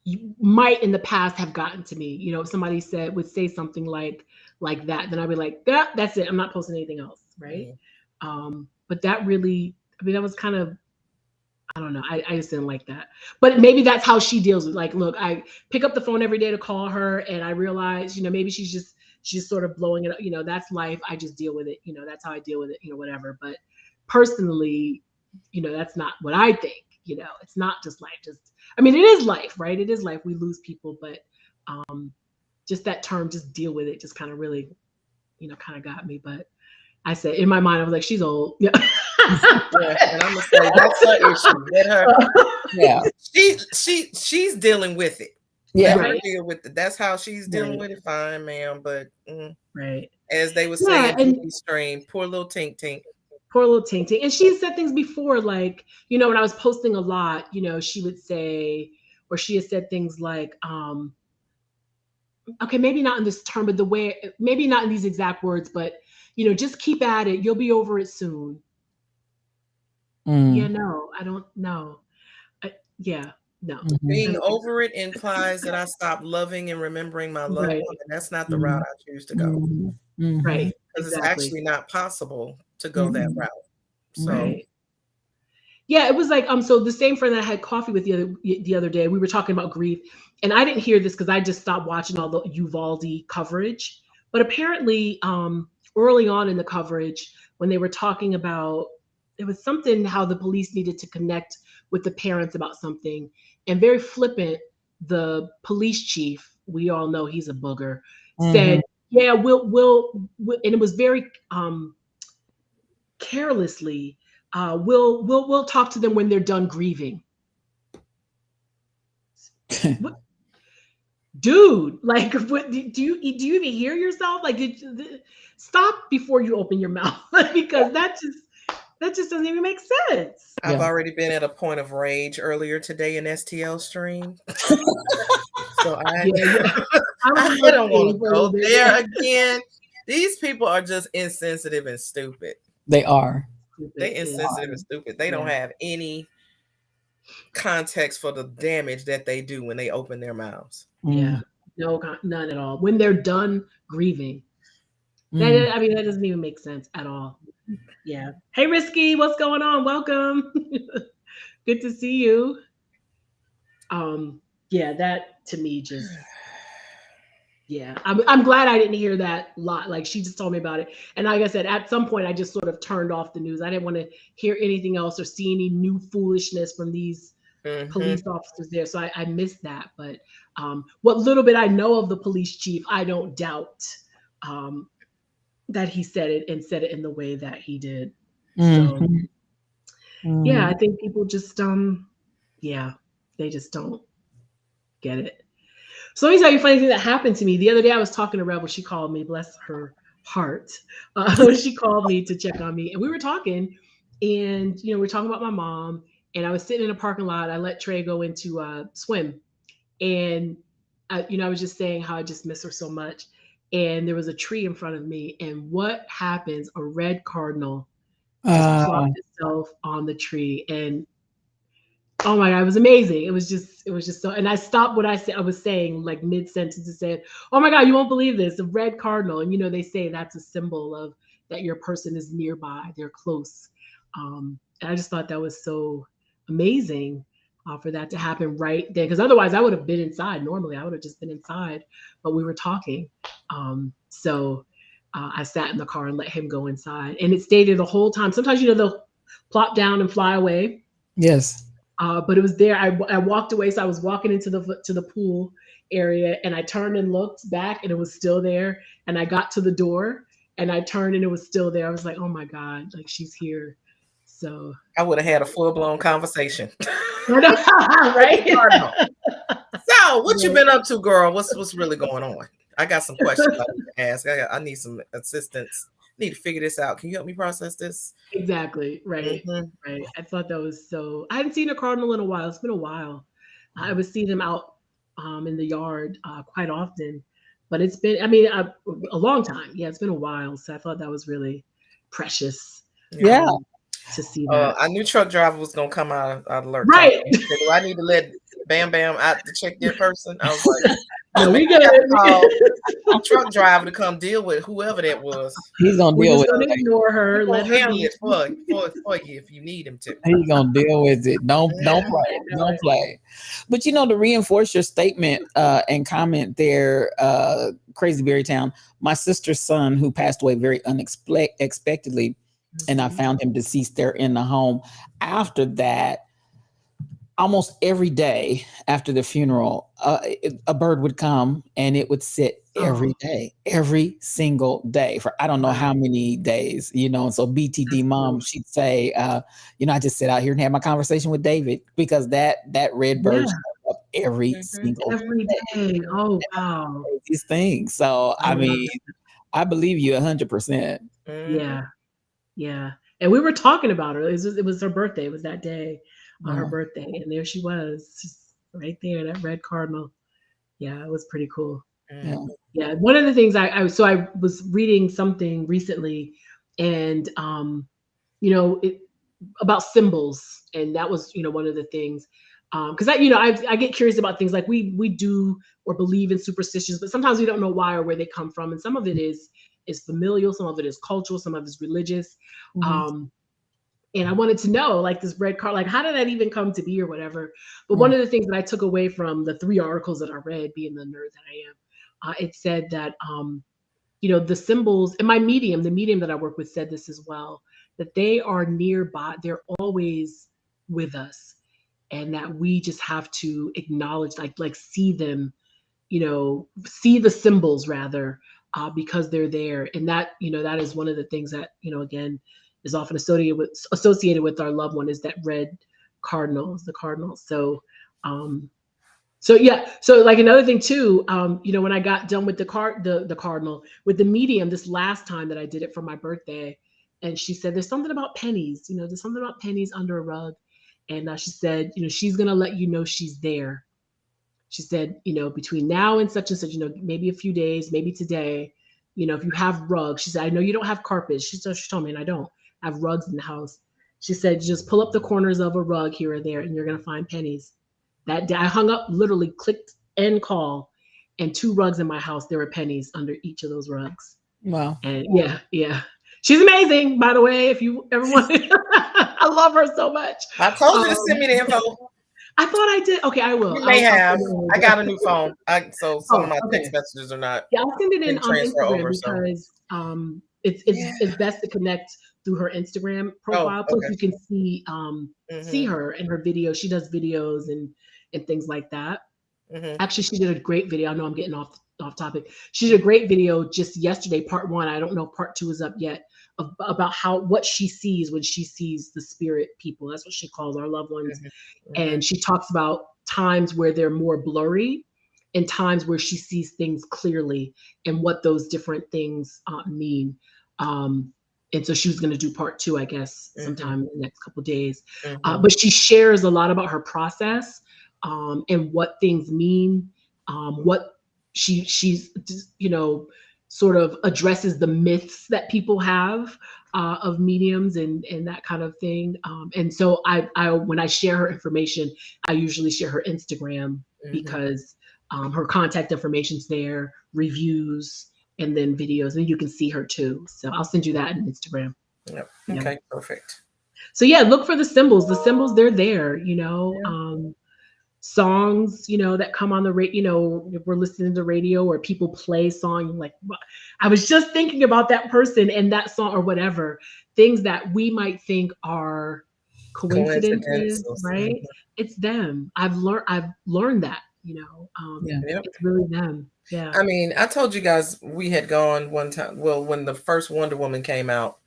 you might in the past have gotten to me. If somebody would say something like that, then I'd be like, that's it. I'm not posting anything else, right? But that really, that was kind of, I don't know. I just didn't like that. But maybe that's how she deals with, like, look, I pick up the phone every day to call her, and I realize, maybe she's sort of blowing it up. That's life. I just deal with it. That's how I deal with it. Whatever. But personally, that's not what I think. It's not just life. It is life, right? It is life. We lose people, but just that term, just deal with it, just kind of really, kind of got me. But I said in my mind, I was like, she's old. Yeah. And I'm gonna say that's her issue. Let her. Yeah. She's dealing with it. Yeah. Let her deal with it. That's how she's dealing with it. Fine, ma'am. But right. As they would say in stream, poor little Tink Tink. Poor little Tink Tink. And she said things before, like, when I was posting a lot, she would say, or she has said things like, okay, maybe not in this term, but maybe not in these exact words, but just keep at it. You'll be over it soon. Yeah, no, I don't know. No. Being over it implies that I stop loving and remembering my loved one, and that's not the route I choose to go. Right. Because it's actually not possible to go that route. So. Right. Yeah, it was like so the same friend that I had coffee with the other day, we were talking about grief, and I didn't hear this because I just stopped watching all the Uvalde coverage. But apparently, early on in the coverage, when they were talking about, it was something how the police needed to connect with the parents about something, and very flippant, the police chief, we all know he's a booger, said, "Yeah, and it was very carelessly, we'll talk to them when they're done grieving." What, dude, like, what do you even hear yourself? Like, stop before you open your mouth because that just doesn't even make sense. I've already been at a point of rage earlier today in STL stream. So I don't want to go there again. These people are just insensitive and stupid. They are. They insensitive and stupid. They don't have any context for the damage that they do when they open their mouths. Yeah, no, none at all. When they're done grieving, that doesn't even make sense at all. Yeah. Hey, Risky, what's going on? Welcome. Good to see you. Yeah, that to me just, yeah, I'm glad I didn't hear that lot. Like, she just told me about it, and like I said, at some point I just sort of turned off the news. I didn't want to hear anything else or see any new foolishness from these police officers there. So I missed that. But what little bit I know of the police chief, I don't doubt that he said it and said it in the way that he did. So yeah, I think people just they just don't get it. So let me tell you a funny thing that happened to me. The other day I was talking to Rebel. She called me, bless her heart. She called me to check on me, and we were talking, and we were talking about my mom, and I was sitting in a parking lot. I let Trey go into swim, and I was just saying how I just miss her so much. And there was a tree in front of me, and what happens? A red cardinal just plopped itself on the tree, and oh my God, it was amazing. It was just so, and I stopped what I was saying, like mid-sentence, and said, "Oh my God, you won't believe this, a red cardinal." And they say that's a symbol of that your person is nearby, they're close. And I just thought that was so amazing for that to happen right then, because otherwise I would have been inside. Normally I would have just been inside, but we were talking. So I sat in the car and let him go inside, and it stayed there the whole time. Sometimes they'll plop down and fly away. Yes. But it was there. I walked away, so I was walking into the pool area, and I turned and looked back, and it was still there. And I got to the door, and I turned, and it was still there. I was like, "Oh my God, like she's here." So I would have had a full-blown conversation. Right? So, what you been up to, girl? What's really going on? I got some questions I need to ask. I need some assistance. I need to figure this out. Can you help me process this? Exactly. Right. Right. I thought that was so. I hadn't seen a cardinal in a while. It's been a while. I would see them out in the yard quite often, but it's been, a long time. Yeah, it's been a while. So I thought that was really precious. Yeah. To see that. I knew truck driver was gonna come out alert. Right. Do I need to let Bam Bam out to check their person? I was like, no, we got a truck driver to come deal with whoever that was. He's gonna deal with it. Ignore her. Let her handle it for you if you need him to. He's gonna deal with it. Don't play. Don't play. But to reinforce your statement and comment there, Crazy Berry Town, my sister's son, who passed away very unexpectedly, and I found him deceased there in the home. After that, almost every day after the funeral, a bird would come and it would sit every day, every single day for I don't know how many days, And so BTD mom, she'd say, I just sit out here and have my conversation with David because that red bird showed up every single day. Oh, wow. These things. So, I believe you 100%. Yeah. Yeah. And we were talking about her. It was her birthday. It was that day on her birthday. And there she was, just right there, that red cardinal. Yeah, it was pretty cool. Yeah. One of the things I was reading something recently and, about symbols. And that was, one of the things. Because I get curious about things like we do or believe in superstitions, but sometimes we don't know why or where they come from. And some of it is familial, some of it is cultural, some of it is religious. And I wanted to know, like, this red card, like, how did that even come to be or whatever? But one of the things that I took away from the 3 articles that I read, being the nerd that I am, it said that the symbols, and the medium that I work with said this as well, that they are nearby, they're always with us, and that we just have to acknowledge, like see them, see the symbols rather, because they're there. And that, that is one of the things that, again, is often associated with our loved one, is that red cardinals, the cardinals. So yeah. So like another thing too, when I got done with the cardinal with the medium this last time that I did it for my birthday, and she said, "There's something about pennies. There's something about pennies under a rug," and she said, "She's gonna let you know she's there." She said, between now and such, maybe a few days, maybe today, if you have rugs, she said, "I know you don't have carpets." She told me, and I don't have rugs in the house. She said, "Just pull up the corners of a rug here or there, and you're gonna find pennies." That day, I hung up, literally clicked end call, and 2 rugs in my house, there were pennies under each of those rugs. Wow. And yeah. She's amazing, by the way, if you ever want I love her so much. I told you to send me the info. I thought I did. Okay, I will. You may have. I got a new phone. So some of my text messages are not. Yeah, I'll send it in on Instagram over, because it's best to connect through her Instagram profile. Plus you can see her and her videos. She does videos and things like that. Actually, she did a great video. I know I'm getting off topic. She did a great video just yesterday, part 1. I don't know part 2 is up yet, about what she sees when she sees the spirit people. That's what she calls our loved ones. And she talks about times where they're more blurry and times where she sees things clearly and what those different things mean. And so she was going to do part 2, I guess, sometime in the next couple of days. But she shares a lot about her process, and what things mean, what she's sort of addresses the myths that people have of mediums and that kind of thing. And so I when I share her information, I usually share her Instagram because her contact information's there, reviews, and then videos, and you can see her too. So I'll send you that on Instagram. Yep. Okay, perfect. So yeah, look for the symbols. The symbols, they're there, songs, that come on the radio, we're listening to the radio or people play song, like, I was just thinking about that person and that song or whatever, things that we might think are coincidences, right? It's them. I've learned that, it's really them. Yeah. I mean, I told you guys we had gone one time, well, when the first Wonder Woman came out,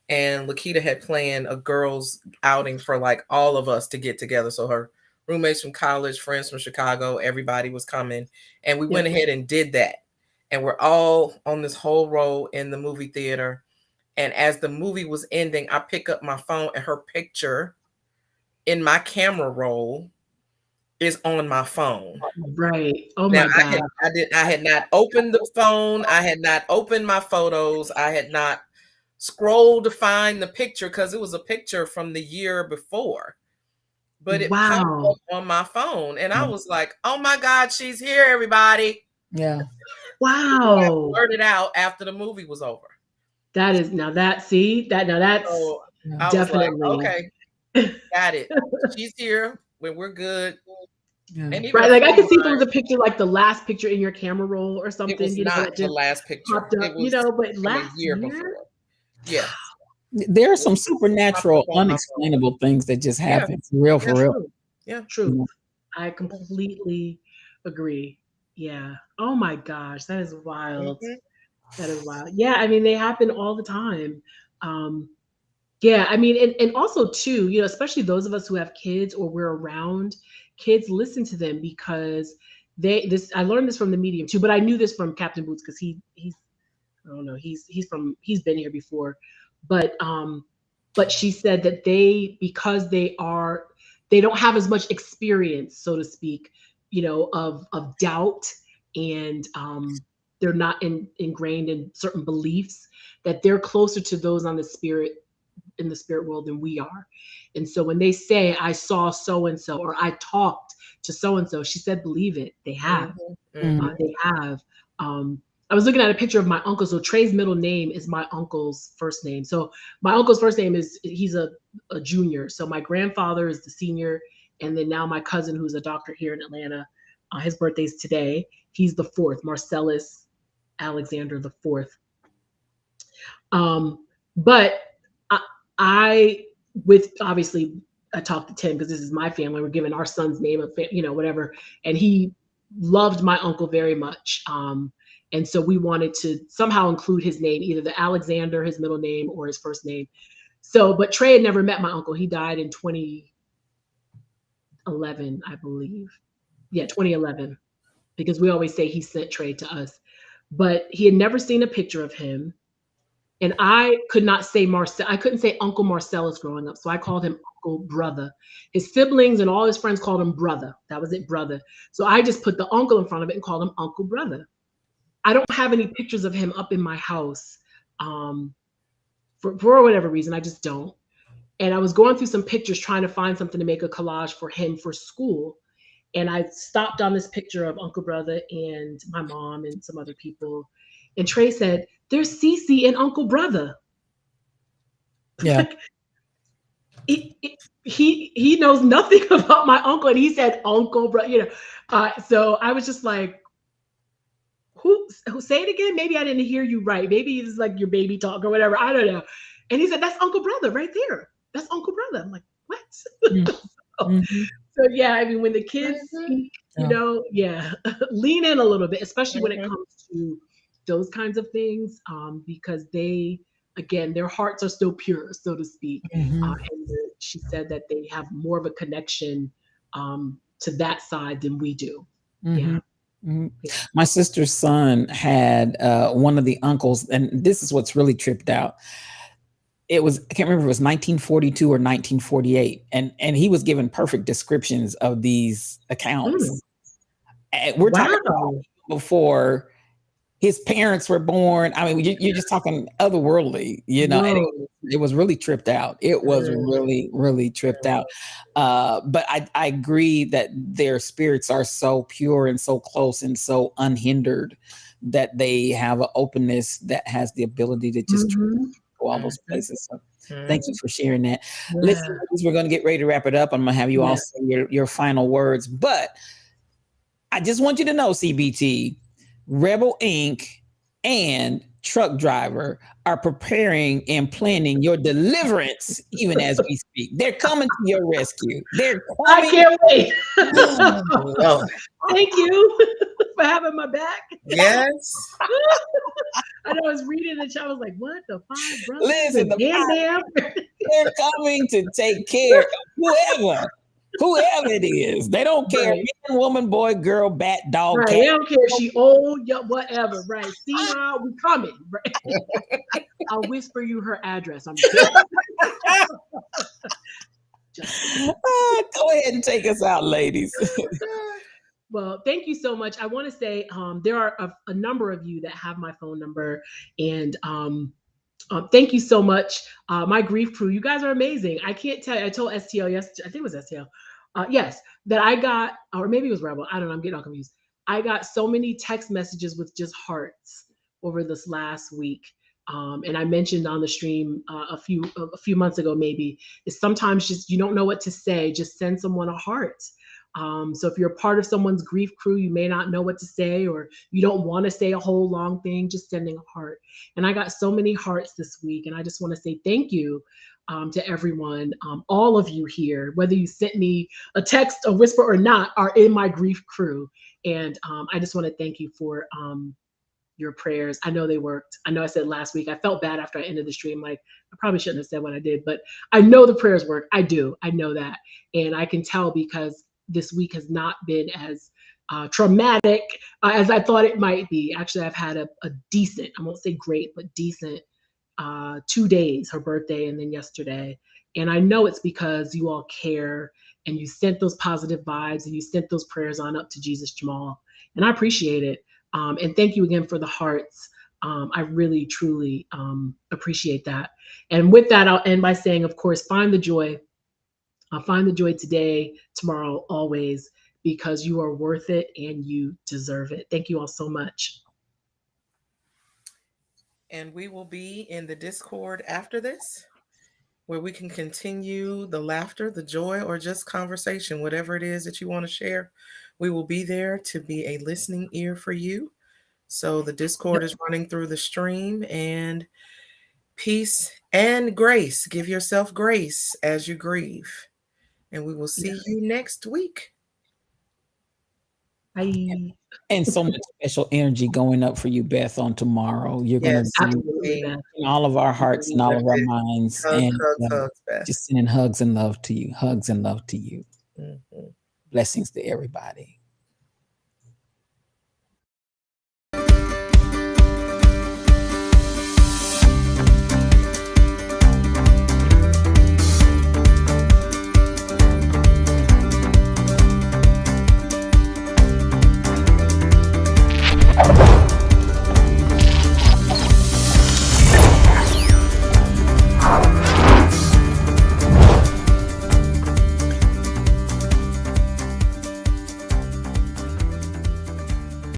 and Lakita had planned a girls outing for like all of us to get together. So her roommates from college, friends from Chicago, everybody was coming. And we went ahead and did that. And we're all on this whole row in the movie theater. And as the movie was ending, I pick up my phone and her picture in my camera roll is on my phone. Right. Oh my God. I had not opened the phone. I had not opened my photos. I had not scrolled to find the picture because it was a picture from the year before. But it popped up on my phone, and I was like, "Oh my God, she's here, everybody!" Yeah. Wow. I blurted out after the movie was over. That is that's so definitely like, okay. Got it. She's here when we're good. Yeah. And right, like I could see if there was a picture, like the last picture in your camera roll or something. It was not the last picture. It was, but last year before. Yeah. There are some supernatural, unexplainable things that just happen. For real. Yeah, true. I completely agree. Yeah. Oh my gosh, that is wild. That is wild. Yeah, I mean, they happen all the time. Yeah, I mean, and also too, especially those of us who have kids or we're around kids, listen to them because I learned this from the medium too, but I knew this from Captain Boots because he's I don't know, he's been here before. But she said that because they don't have as much experience, so to speak, of doubt, and they're not ingrained in certain beliefs, that they're closer to those in the spirit world than we are. And so when they say, "I saw so and so," or "I talked to so and so," she said, believe it, they have. They have. I was looking at a picture of my uncle. So Trey's middle name is my uncle's first name. So my uncle's first name he's a junior. So my grandfather is the senior. And then now my cousin, who's a doctor here in Atlanta, his birthday's today. He's the fourth, Marcellus Alexander the Fourth. But I, with obviously, I talked to Tim because this is my family. We're giving our son's name, whatever, and he loved my uncle very much. And so we wanted to somehow include his name, either the Alexander, his middle name, or his first name. So, but Trey had never met my uncle. He died in 2011, I believe. Yeah, 2011, because we always say he sent Trey to us. But he had never seen a picture of him. And I could not say Marcel. I couldn't say Uncle Marcellus growing up. So I called him Uncle Brother. His siblings and all his friends called him Brother. That was it, Brother. So I just put the uncle in front of it and called him Uncle Brother. I don't have any pictures of him up in my house for whatever reason. I just don't. And I was going through some pictures trying to find something to make a collage for him for school. And I stopped on this picture of Uncle Brother and my mom and some other people. And Trey said, "There's Cece and Uncle Brother." Yeah. He knows nothing about my uncle, and he said Uncle Brother. So I was just like, who say it again? Maybe I didn't hear you right. Maybe it's like your baby talk or whatever. I don't know. And he said, "That's Uncle Brother right there. That's Uncle Brother." I'm like, what? So yeah, I mean, when the kids speak, lean in a little bit, especially when it comes to those kinds of things, because their hearts are still pure, so to speak. And she said that they have more of a connection to that side than we do. Yeah. My sister's son had one of the uncles, and this is what's really tripped out. I can't remember if it was 1942 or 1948, and he was given perfect descriptions of these accounts. We're talking about before his parents were born. I mean, you're just talking otherworldly, and it was really tripped out. It was really, really tripped out. But I agree that their spirits are so pure and so close and so unhindered that they have an openness that has the ability to just go all those places. So thank you for sharing that. Listen, we're going to get ready to wrap it up. I'm going to have you all say your final words, but I just want you to know, CBT, Rebel Inc. and Truck Driver are preparing and planning your deliverance even as we speak. They're coming to your rescue. They're coming. I can't wait. Thank you for having my back. Yes. I know I was reading the chat. I was like, what the five brothers? Listen, damn. They're coming to take care of whoever it is. They don't care. Man, woman, boy, girl, bat, dog, cat. They don't care if she old, whatever. Right. See now, we coming. Right. I'll whisper you her address. I'm kidding. Go ahead and take us out, ladies. Well, thank you so much. I want to say there are a number of you that have my phone number, and thank you so much. My grief crew, you guys are amazing. I can't tell you. I told STL yesterday, I think it was STL. Yes, that I got, or maybe it was Rebel. I don't know. I'm getting all confused. I got so many text messages with just hearts over this last week. And I mentioned on the stream a few months ago, maybe, is sometimes just you don't know what to say. Just send someone a heart. So if you're a part of someone's grief crew, you may not know what to say, or you don't want to say a whole long thing, just sending a heart. And I got so many hearts this week, and I just want to say thank you to everyone. All of you here, whether you sent me a text, a whisper or not, are in my grief crew. And I just want to thank you for your prayers. I know they worked. I know I said last week, I felt bad after I ended the stream. Like, I probably shouldn't have said what I did, but I know the prayers work. I do. I know that. And I can tell because this week has not been as traumatic as I thought it might be. Actually, I've had a decent, I won't say great, but decent 2 days, her birthday and then yesterday. And I know it's because you all care and you sent those positive vibes and you sent those prayers on up to Jesus Jamal. And I appreciate it. And thank you again for the hearts. I really, truly appreciate that. And with that, I'll end by saying, of course, find the joy. Find the joy today, tomorrow, always, because you are worth it and you deserve it. Thank you all so much. And we will be in the Discord after this, where we can continue the laughter, the joy, or just conversation, whatever it is that you want to share. We will be there to be a listening ear for you. So the Discord is running through the stream, and peace and grace. Give yourself grace as you grieve. And we will see you next week. Bye. And so much special energy going up for you, Beth, on tomorrow. You're Yes, going to Absolutely, be Beth. in all of our hearts and all of our minds. Hugs, And hugs, Beth. just sending hugs and love to you. Hugs and love to you. Mhm. Blessings to everybody.